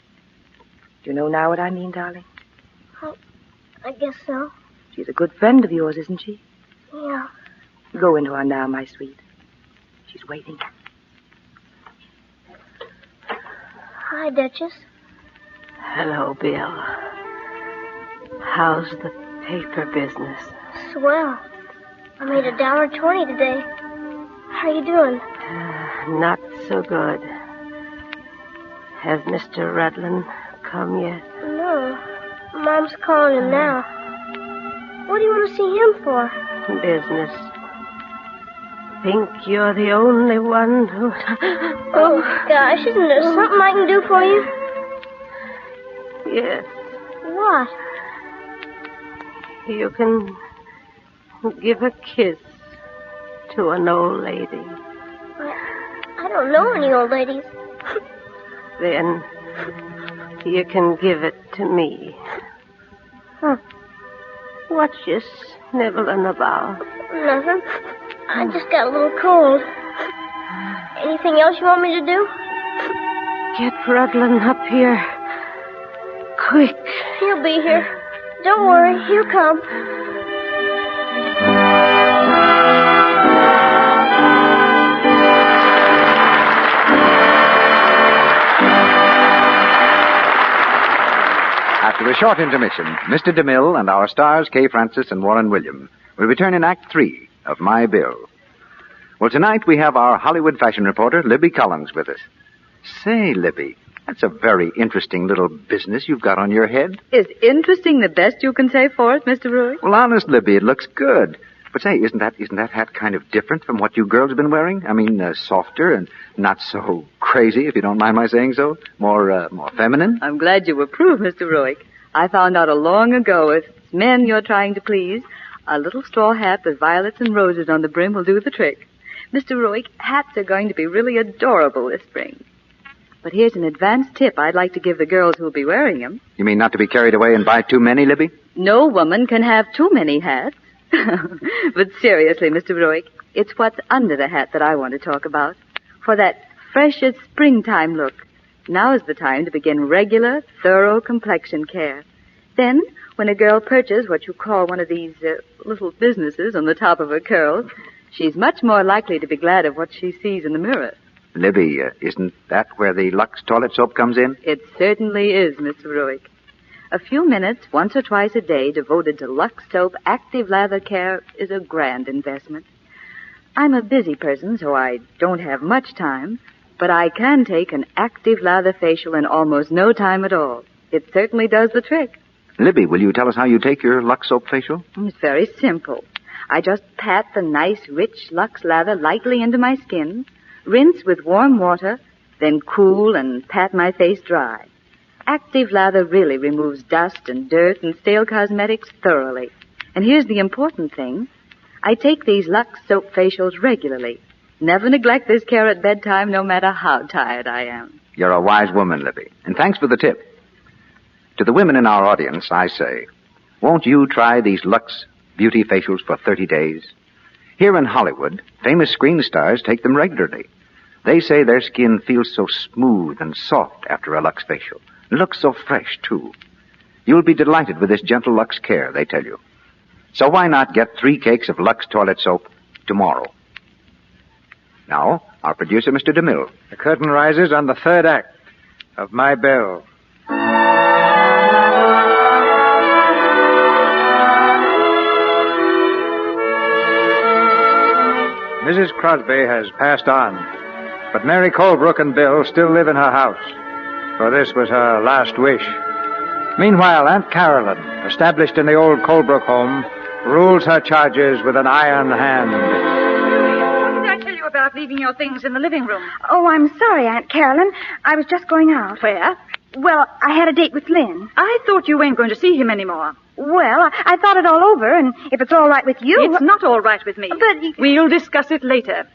Do you know now what I mean, darling? I guess so. She's a good friend of yours, isn't she? Yeah. Go into her now, my sweet. She's waiting. Hi, Duchess. Hello, Bill. How's the paper business? Swell. I made $1.20 today. How are you doing? Not so good. Has Mr. Rudlin come yet? No. Mom's calling him now. What do you want to see him for? Business. Think you're the only one who... Oh, gosh, isn't there something I can do for you? Yes. What? You can give a kiss to an old lady. I don't know any old ladies. Then you can give it to me. Huh. What you sniveling about? Nothing. I just got a little cold. Anything else you want me to do? Get Rudlin up here. Quick. He'll be here. Don't worry, he'll come. After a short intermission, Mr. DeMille and our stars, Kay Francis and Warren William, will return in Act 3 of My Bill. Well, tonight we have our Hollywood fashion reporter, Libby Collins, with us. Say, Libby, that's a very interesting little business you've got on your head. Is interesting the best you can say for it, Mr. Ruick? Well, honest, Libby, it looks good. But say, isn't that hat kind of different from what you girls have been wearing? I mean, softer and not so crazy, if you don't mind my saying so. More feminine. I'm glad you approve, Mr. Ruick. I found out long ago if it's men you're trying to please, a little straw hat with violets and roses on the brim will do the trick. Mr. Ruick, hats are going to be really adorable this spring. But here's an advance tip I'd like to give the girls who'll be wearing them. You mean not to be carried away and buy too many, Libby? No woman can have too many hats. But seriously, Mr. Ruick, it's what's under the hat that I want to talk about. For that freshest springtime look, now is the time to begin regular, thorough complexion care. Then, when a girl perches what you call one of these little businesses on the top of her curls, she's much more likely to be glad of what she sees in the mirror. Libby, isn't that where the Lux toilet soap comes in? It certainly is, Mr. Ruick. A few minutes, once or twice a day, devoted to Lux Soap Active Lather Care is a grand investment. I'm a busy person, so I don't have much time, but I can take an active lather facial in almost no time at all. It certainly does the trick. Libby, will you tell us how you take your Lux Soap facial? It's very simple. I just pat the nice, rich Lux lather lightly into my skin, rinse with warm water, then cool and pat my face dry. Active lather really removes dust and dirt and stale cosmetics thoroughly. And here's the important thing. I take these Lux Soap facials regularly. Never neglect this care at bedtime, no matter how tired I am. You're a wise woman, Libby. And thanks for the tip. To the women in our audience, I say, won't you try these Lux beauty facials for 30 days? Here in Hollywood, famous screen stars take them regularly. They say their skin feels so smooth and soft after a Lux facial. It looks so fresh, too. You'll be delighted with this gentle Lux care, they tell you. So why not get 3 cakes of Lux toilet soap tomorrow? Now, our producer, Mr. DeMille. The curtain rises on the third act of My Bill. Mrs. Crosby has passed on, but Mary Colebrook and Bill still live in her house, for this was her last wish. Meanwhile, Aunt Carolyn, established in the old Colebrook home, rules her charges with an iron hand. What did I tell you about leaving your things in the living room? Oh, I'm sorry, Aunt Carolyn. I was just going out. Where? Well, I had a date with Lynn. I thought you weren't going to see him anymore. Well, I thought it all over, and if it's all right with you... It's not all right with me. But... We'll discuss it later.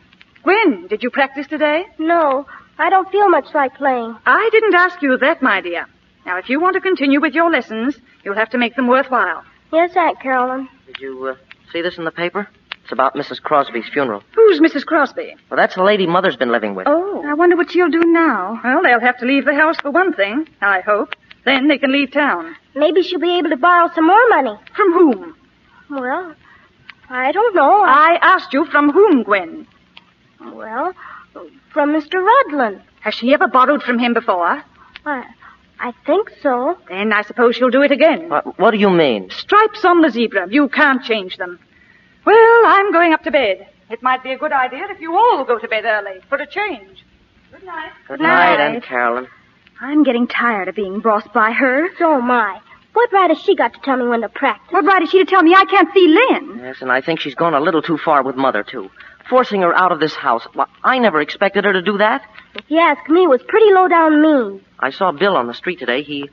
Gwen, did you practice today? No, I don't feel much like playing. I didn't ask you that, my dear. Now, if you want to continue with your lessons, you'll have to make them worthwhile. Yes, Aunt Carolyn. Did you see this in the paper? It's about Mrs. Crosby's funeral. Who's Mrs. Crosby? Well, that's the lady Mother's been living with. Oh, I wonder what she'll do now. Well, they'll have to leave the house for one thing, I hope. Then they can leave town. Maybe she'll be able to borrow some more money. From whom? Well, I don't know. I asked you from whom, Gwen? Well, from Mr. Rudlin. Has she ever borrowed from him before? I think so. Then I suppose she'll do it again. What do you mean? Stripes on the zebra. You can't change them. Well, I'm going up to bed. It might be a good idea if you all go to bed early for a change. Good night. Good night, Aunt Carolyn. I'm getting tired of being bossed by her. So am I. What right has she got to tell me when to practice? What right is she to tell me I can't see Lynn? Yes, and I think she's gone a little too far with Mother, too. Forcing her out of this house. Well, I never expected her to do that. If you ask me, it was pretty low down mean. I saw Bill on the street today. He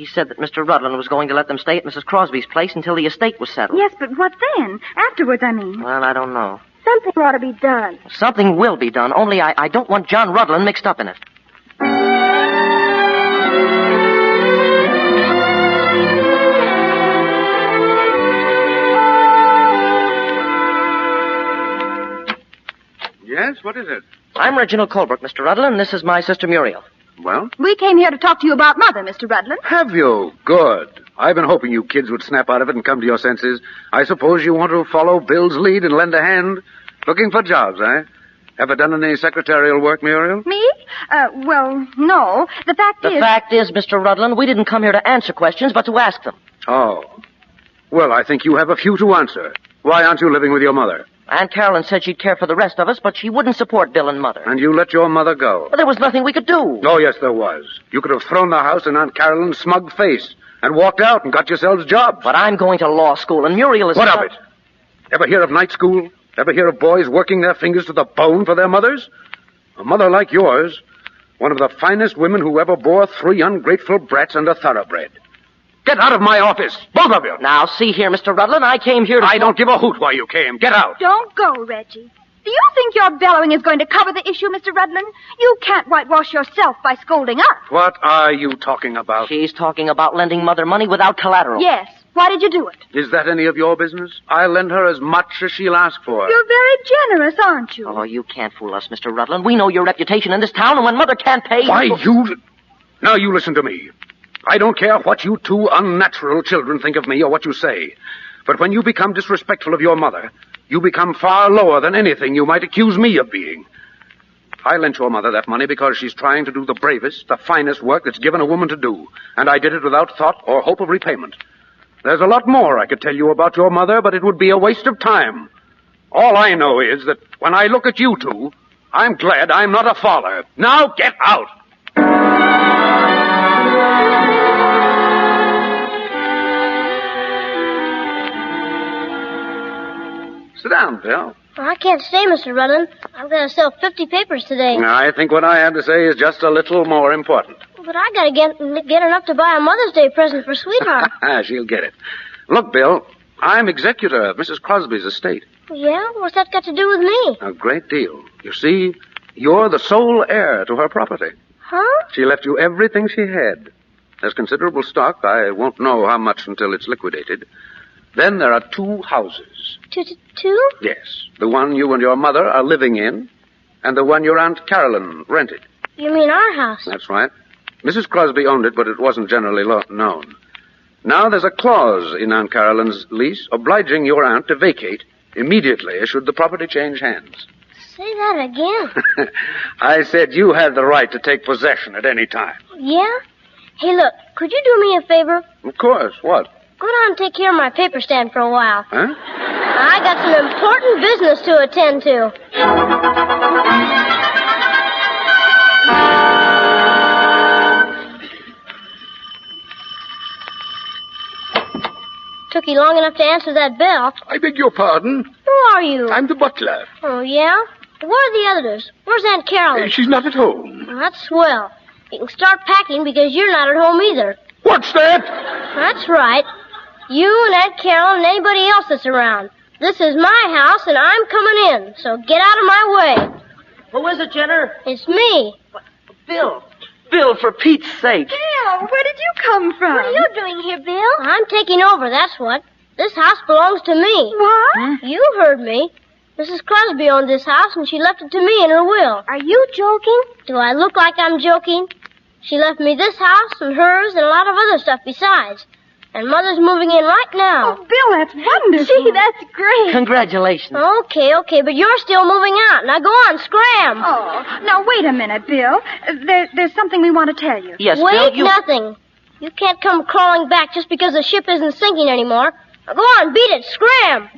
said that Mr. Rutland was going to let them stay at Mrs. Crosby's place until the estate was settled. Yes, but what then? Afterwards, I mean. Well, I don't know. Something ought to be done. Something will be done, only I don't want John Rutland mixed up in it. Yes, what is it? I'm Reginald Colebrook, Mr. Rutland, and this is my sister Muriel. Well? We came here to talk to you about Mother, Mr. Rutland. Have you? Good. I've been hoping you kids would snap out of it and come to your senses. I suppose you want to follow Bill's lead and lend a hand? Looking for jobs, eh? Ever done any secretarial work, Muriel? Me? Well, no. The fact is, Mr. Rutland, we didn't come here to answer questions, but to ask them. Oh. Well, I think you have a few to answer. Why aren't you living with your mother? Aunt Carolyn said she'd care for the rest of us, but she wouldn't support Bill and Mother. And you let your mother go? But there was nothing we could do. Oh, yes, there was. You could have thrown the house in Aunt Carolyn's smug face and walked out and got yourselves jobs. But I'm going to law school, and Muriel is... What of it? Ever hear of night school? Ever hear of boys working their fingers to the bone for their mothers? A mother like yours, one of the finest women who ever bore 3 ungrateful brats and a thoroughbred. Get out of my office, both of you. Now, see here, Mr. Rutland, I came here to... I don't give a hoot why you came. Get out. Don't go, Reggie. Do you think your bellowing is going to cover the issue, Mr. Rutland? You can't whitewash yourself by scolding us. What are you talking about? She's talking about lending Mother money without collateral. Yes. Why did you do it? Is that any of your business? I'll lend her as much as she'll ask for. You're very generous, aren't you? Oh, you can't fool us, Mr. Rutland. We know your reputation in this town, and when Mother can't pay... Why, you... Now, you listen to me. I don't care what you 2 unnatural children think of me or what you say. But when you become disrespectful of your mother, you become far lower than anything you might accuse me of being. I lent your mother that money because she's trying to do the bravest, the finest work that's given a woman to do. And I did it without thought or hope of repayment. There's a lot more I could tell you about your mother, but it would be a waste of time. All I know is that when I look at you 2, I'm glad I'm not a father. Now get out! Sit down, Bill. I can't stay, Mr. Rutland. I've got to sell 50 papers today. I think what I have to say is just a little more important. But I got to get enough to buy a Mother's Day present for Sweetheart. She'll get it. Look, Bill, I'm executor of Mrs. Crosby's estate. Yeah? What's that got to do with me? A great deal. You see, you're the sole heir to her property. Huh? She left you everything she had. There's considerable stock. I won't know how much until it's liquidated. Then there are 2 houses. 2? Yes. The one you and your mother are living in, and the one your Aunt Carolyn rented. You mean our house? That's right. Mrs. Crosby owned it, but it wasn't generally known. Now there's a clause in Aunt Carolyn's lease obliging your aunt to vacate immediately should the property change hands. Say that again. I said you had the right to take possession at any time. Yeah? Hey, look, could you do me a favor? Of course. What? Go down and take care of my paper stand for a while. Huh? I got some important business to attend to. Took you long enough to answer that bell. I beg your pardon? Who are you? I'm the butler. Oh, yeah? Where are the others? Where's Aunt Carolyn? She's not at home. Well, that's swell. You can start packing because you're not at home either. What's that? That's right. You and Aunt Carol and anybody else that's around. This is my house, and I'm coming in, so get out of my way. Who is it, Jenner? It's me. Bill. Bill, for Pete's sake. Bill, where did you come from? What are you doing here, Bill? I'm taking over, that's what. This house belongs to me. What? You heard me. Mrs. Crosby owned this house, and she left it to me in her will. Are you joking? Do I look like I'm joking? She left me this house and hers and a lot of other stuff besides. And Mother's moving in right now. Oh, Bill, that's wonderful. Gee, that's great. Congratulations. Okay, but you're still moving out. Now go on, scram. Oh, now wait a minute, Bill. There's something we want to tell you. Yes, Wait, Bill, nothing. You can't come crawling back just because the ship isn't sinking anymore. Now go on, beat it, scram.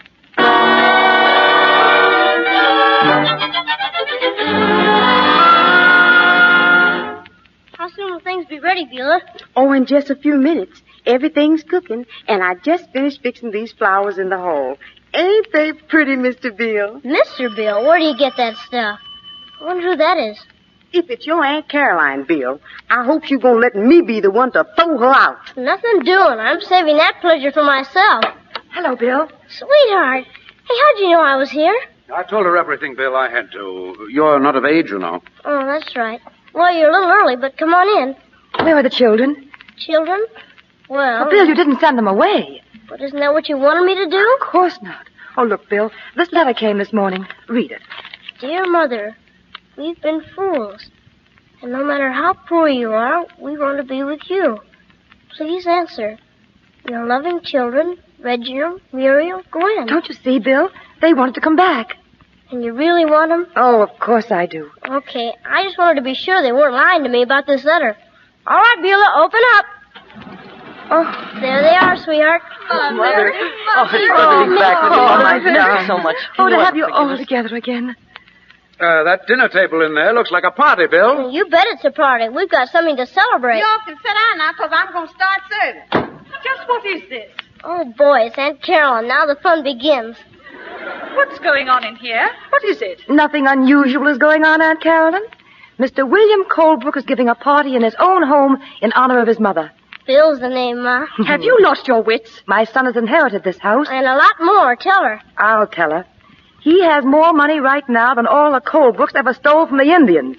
should be ready, Beulah. Oh, in just a few minutes. Everything's cooking, and I just finished fixing these flowers in the hall. Ain't they pretty, Mr. Bill? Mr. Bill, where do you get that stuff? I wonder who that is. If it's your Aunt Caroline, Bill, I hope you're gonna let me be the one to throw her out. Nothing doing. I'm saving that pleasure for myself. Hello, Bill. Sweetheart. Hey, how'd you know I was here? I told her everything, Bill. I had to. You're not of age, you know. Oh, that's right. Well, you're a little early, but come on in. Where are the children? Children? Well... Oh, Bill, you didn't send them away. But isn't that what you wanted me to do? Of course not. Oh, look, Bill, this letter came this morning. Read it. Dear Mother, we've been fools. And no matter how poor you are, we want to be with you. Please answer. Your loving children, Reginald, Muriel, Gwen. Don't you see, Bill? They wanted to come back. And you really want them? Oh, of course I do. Okay, I just wanted to be sure they weren't lying to me about this letter. All right, Beulah, open up. Oh, there they are, sweetheart. Mother. Oh, it's good to be back with you. Oh, I miss you so much. Oh, to have you all together again. That dinner table in there looks like a party, Bill. You bet it's a party. We've got something to celebrate. You all can sit down now, because I'm going to start serving. Just what is this? Oh, boy, it's Aunt Caroline. Now the fun begins. What's going on in here? What is it? Nothing unusual is going on, Aunt Caroline. Mr. William Colebrook is giving a party in his own home in honor of his mother. Bill's the name, Ma. Have you lost your wits? My son has inherited this house. And a lot more. Tell her. I'll tell her. He has more money right now than all the Colebrook's ever stole from the Indians.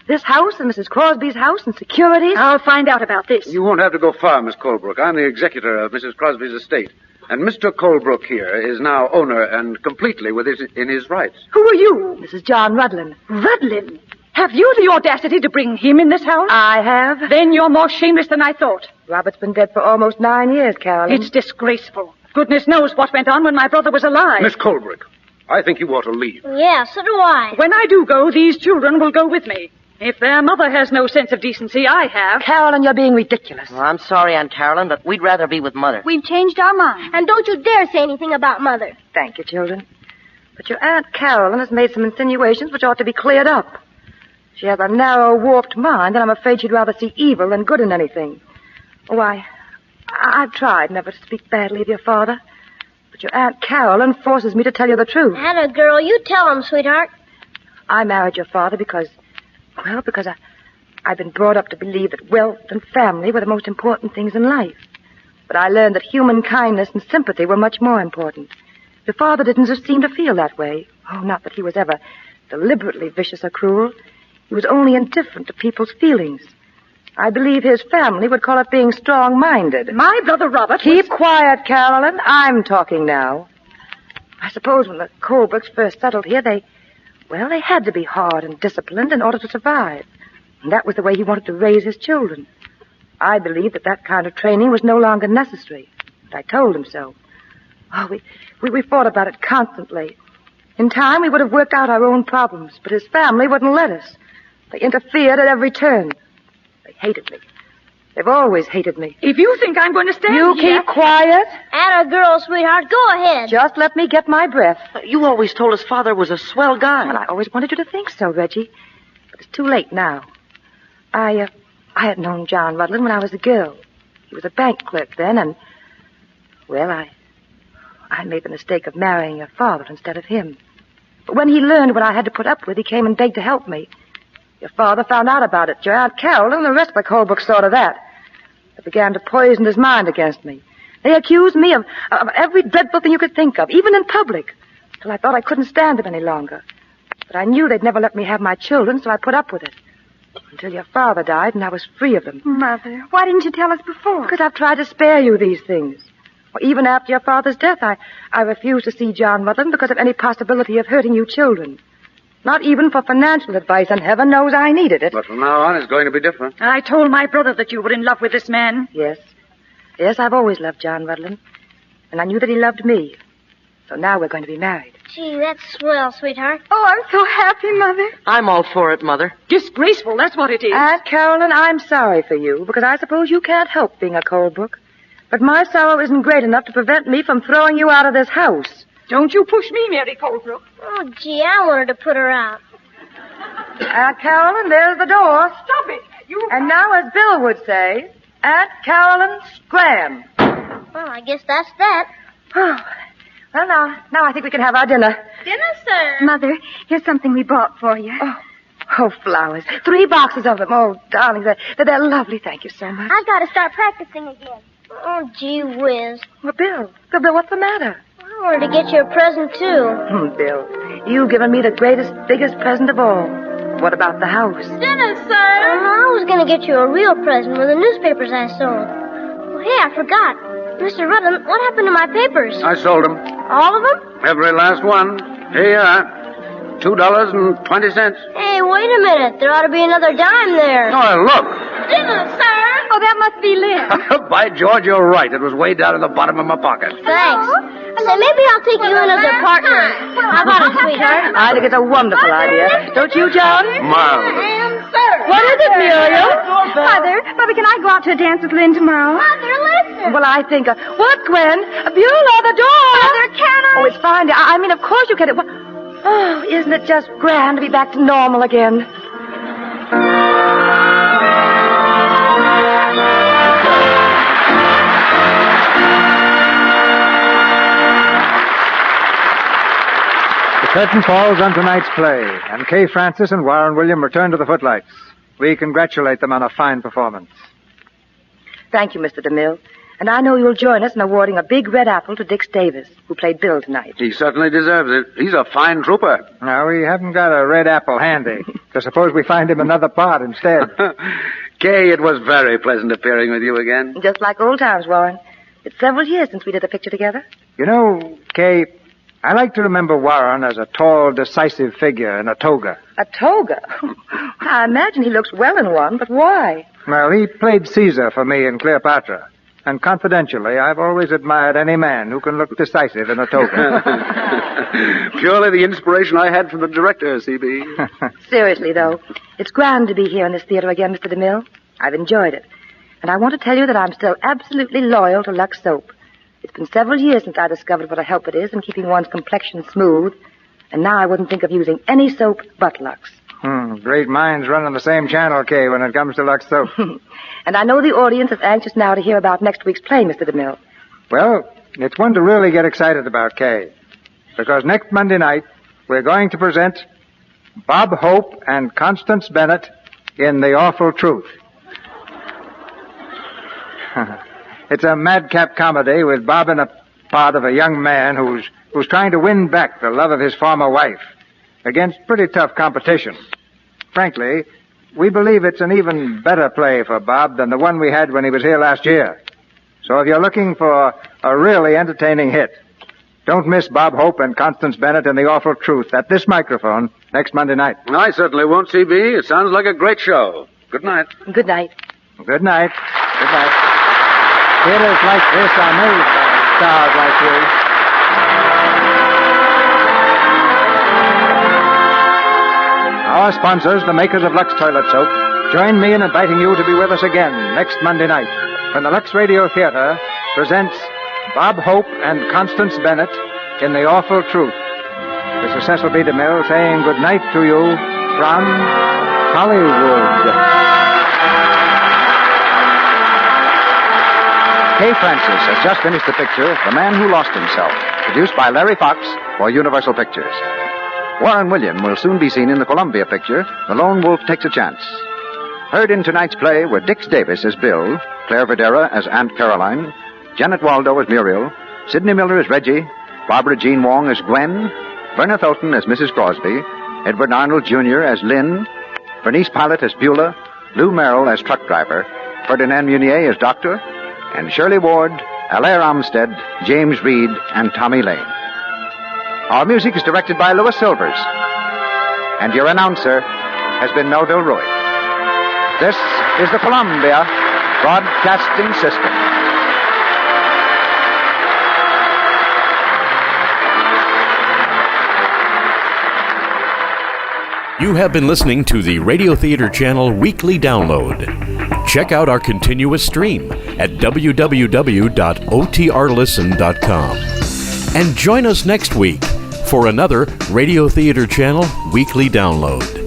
This house and Mrs. Crosby's house and securities. I'll find out about this. You won't have to go far, Miss Colebrook. I'm the executor of Mrs. Crosby's estate. And Mr. Colebrook here is now owner and completely in his rights. Who are you? Mrs. John Rudlin. Rudlin? Have you the audacity to bring him in this house? I have. Then you're more shameless than I thought. Robert's been dead for almost 9 years, Caroline. It's disgraceful. Goodness knows what went on when my brother was alive. Miss Colebrook, I think you ought to leave. Yeah, so do I. When I do go, these children will go with me. If their mother has no sense of decency, I have. Caroline, you're being ridiculous. Well, I'm sorry, Aunt Caroline, but we'd rather be with Mother. We've changed our minds. And don't you dare say anything about Mother. Thank you, children. But your Aunt Caroline has made some insinuations which ought to be cleared up. She has a narrow, warped mind, and I'm afraid she'd rather see evil than good in anything. Oh, I've tried never to speak badly of your father. But your Aunt Caroline forces me to tell you the truth. Atta girl, you tell him, sweetheart. I married your father because I've been brought up to believe that wealth and family were the most important things in life. But I learned that human kindness and sympathy were much more important. Your father didn't seem to feel that way. Oh, not that he was ever deliberately vicious or cruel. He was only indifferent to people's feelings. I believe his family would call it being strong-minded. My brother Robert Keep quiet, Caroline. I'm talking now. I suppose when the Colebrook's first settled here, they had to be hard and disciplined in order to survive. And that was the way he wanted to raise his children. I believed that kind of training was no longer necessary. And I told him so. Oh, we fought about it constantly. In time, we would have worked out our own problems, but his family wouldn't let us. They interfered at every turn. They hated me. They've always hated me. If you think I'm going to stand You here... keep quiet. Atta girl, sweetheart, go ahead. Just let me get my breath. You always told us Father was a swell guy. Well, I always wanted you to think so, Reggie. But it's too late now. I had known John Rudlin when I was a girl. He was a bank clerk then, and... Well, I made the mistake of marrying your father instead of him. But when he learned what I had to put up with, he came and begged to help me. Your father found out about it. Your Aunt Carol and the rest of the Colebrook saw to that. They began to poison his mind against me. They accused me of every dreadful thing you could think of, even in public, till I thought I couldn't stand it any longer. But I knew they'd never let me have my children, so I put up with it. Until your father died and I was free of them. Mother, why didn't you tell us before? Because I've tried to spare you these things. Well, even after your father's death, I refused to see John Rudlin because of any possibility of hurting you children. Not even for financial advice, and heaven knows I needed it. But from now on, it's going to be different. I told my brother that you were in love with this man. Yes. Yes, I've always loved John Rudlin. And I knew that he loved me. So now we're going to be married. Gee, that's swell, sweetheart. Oh, I'm so happy, Mother. I'm all for it, Mother. Disgraceful, that's what it is. Aunt Caroline, I'm sorry for you, because I suppose you can't help being a Colebrook. But my sorrow isn't great enough to prevent me from throwing you out of this house. Don't you push me, Mary Colebrook. Oh, gee, I wanted to put her out. Aunt Caroline, there's the door. Stop it. And now, as Bill would say, Aunt Carolyn Scram. Well, I guess that's that. Oh, well, now I think we can have our dinner. Dinner, sir. Mother, here's something we bought for you. Oh, flowers. 3 boxes of them. Oh, darling, they're lovely. Thank you so much. I've got to start practicing again. Oh, gee whiz. Well, Bill, what's the matter? I wanted to get you a present, too. Bill, you've given me the greatest, biggest present of all. What about the house? Dinner, sir. I was going to get you a real present with the newspapers I sold. Oh, hey, I forgot. Mr. Rutland, what happened to my papers? I sold them. All of them? Every last one. Here you are. $2.20. Hey, wait a minute. There ought to be another dime there. Oh, look. Dinner, sir. Oh, that must be Lynn. By George, you're right. It was way down in the bottom of my pocket. Thanks. Say, maybe I'll take you in as a partner. How about it, sweetheart? I think it's a wonderful idea. Don't you, John? Marvelous. What is it, Muriel? Mother, can I go out to a dance with Lynn tomorrow? Mother, listen. Well, I think... what, Gwen? Beulah, the door! Mother, can I? Oh, it's fine. I mean, of course you can. Oh, isn't it just grand to be back to normal again? The curtain falls on tonight's play, and Kay Francis and Warren William return to the footlights. We congratulate them on a fine performance. Thank you, Mr. DeMille. And I know you'll join us in awarding a big red apple to Dix Davis, who played Bill tonight. He certainly deserves it. He's a fine trooper. Now, we haven't got a red apple handy. So suppose we find him another part instead. Kay, it was very pleasant appearing with you again. Just like old times, Warren. It's several years since we did a picture together. You know, Kay, I like to remember Warren as a tall, decisive figure in a toga. A toga? I imagine he looks well in one, but why? Well, he played Caesar for me in Cleopatra. And confidentially, I've always admired any man who can look decisive in a toga. Purely the inspiration I had from the director, C.B. Seriously, though, it's grand to be here in this theater again, Mr. DeMille. I've enjoyed it. And I want to tell you that I'm still absolutely loyal to Lux Soap. It's been several years since I discovered what a help it is in keeping one's complexion smooth. And now I wouldn't think of using any soap but Lux. Great minds run on the same channel, Kay, when it comes to Lux Soap. And I know the audience is anxious now to hear about next week's play, Mr. DeMille. Well, it's one to really get excited about, Kay. Because next Monday night, we're going to present Bob Hope and Constance Bennett in The Awful Truth. It's a madcap comedy with Bob in a part of a young man who's trying to win back the love of his former wife against pretty tough competition. Frankly, we believe it's an even better play for Bob than the one we had when he was here last year. So if you're looking for a really entertaining hit, don't miss Bob Hope and Constance Bennett in The Awful Truth at this microphone next Monday night. I certainly won't, C.B. It sounds like a great show. Good night. Good night. Good night. Good night. Theaters like this are made by stars like you. Our sponsors, the makers of Lux Toilet Soap, join me in inviting you to be with us again next Monday night when the Lux Radio Theater presents Bob Hope and Constance Bennett in The Awful Truth. This is Cecil B. DeMille saying good night to you from Hollywood. Kay Francis has just finished the picture The Man Who Lost Himself, produced by Larry Fox for Universal Pictures. Warren William will soon be seen in the Columbia picture, The Lone Wolf Takes a Chance. Heard in tonight's play were Dix Davis as Bill, Claire Videra as Aunt Caroline, Janet Waldo as Muriel, Sidney Miller as Reggie, Barbara Jean Wong as Gwen, Verna Tholton as Mrs. Crosby, Edward Arnold Jr. as Lynn, Bernice Pilot as Beulah, Lou Merrill as truck driver, Ferdinand Munier as doctor, and Shirley Ward, Alaire Armstead, James Reed, and Tommy Lane. Our music is directed by Louis Silvers. And your announcer has been Melville Ruick. This is the Columbia Broadcasting System. You have been listening to the Radio Theater Channel Weekly Download. Check out our continuous stream at www.otrlisten.com. And join us next week for another Radio Theater Channel Weekly Download.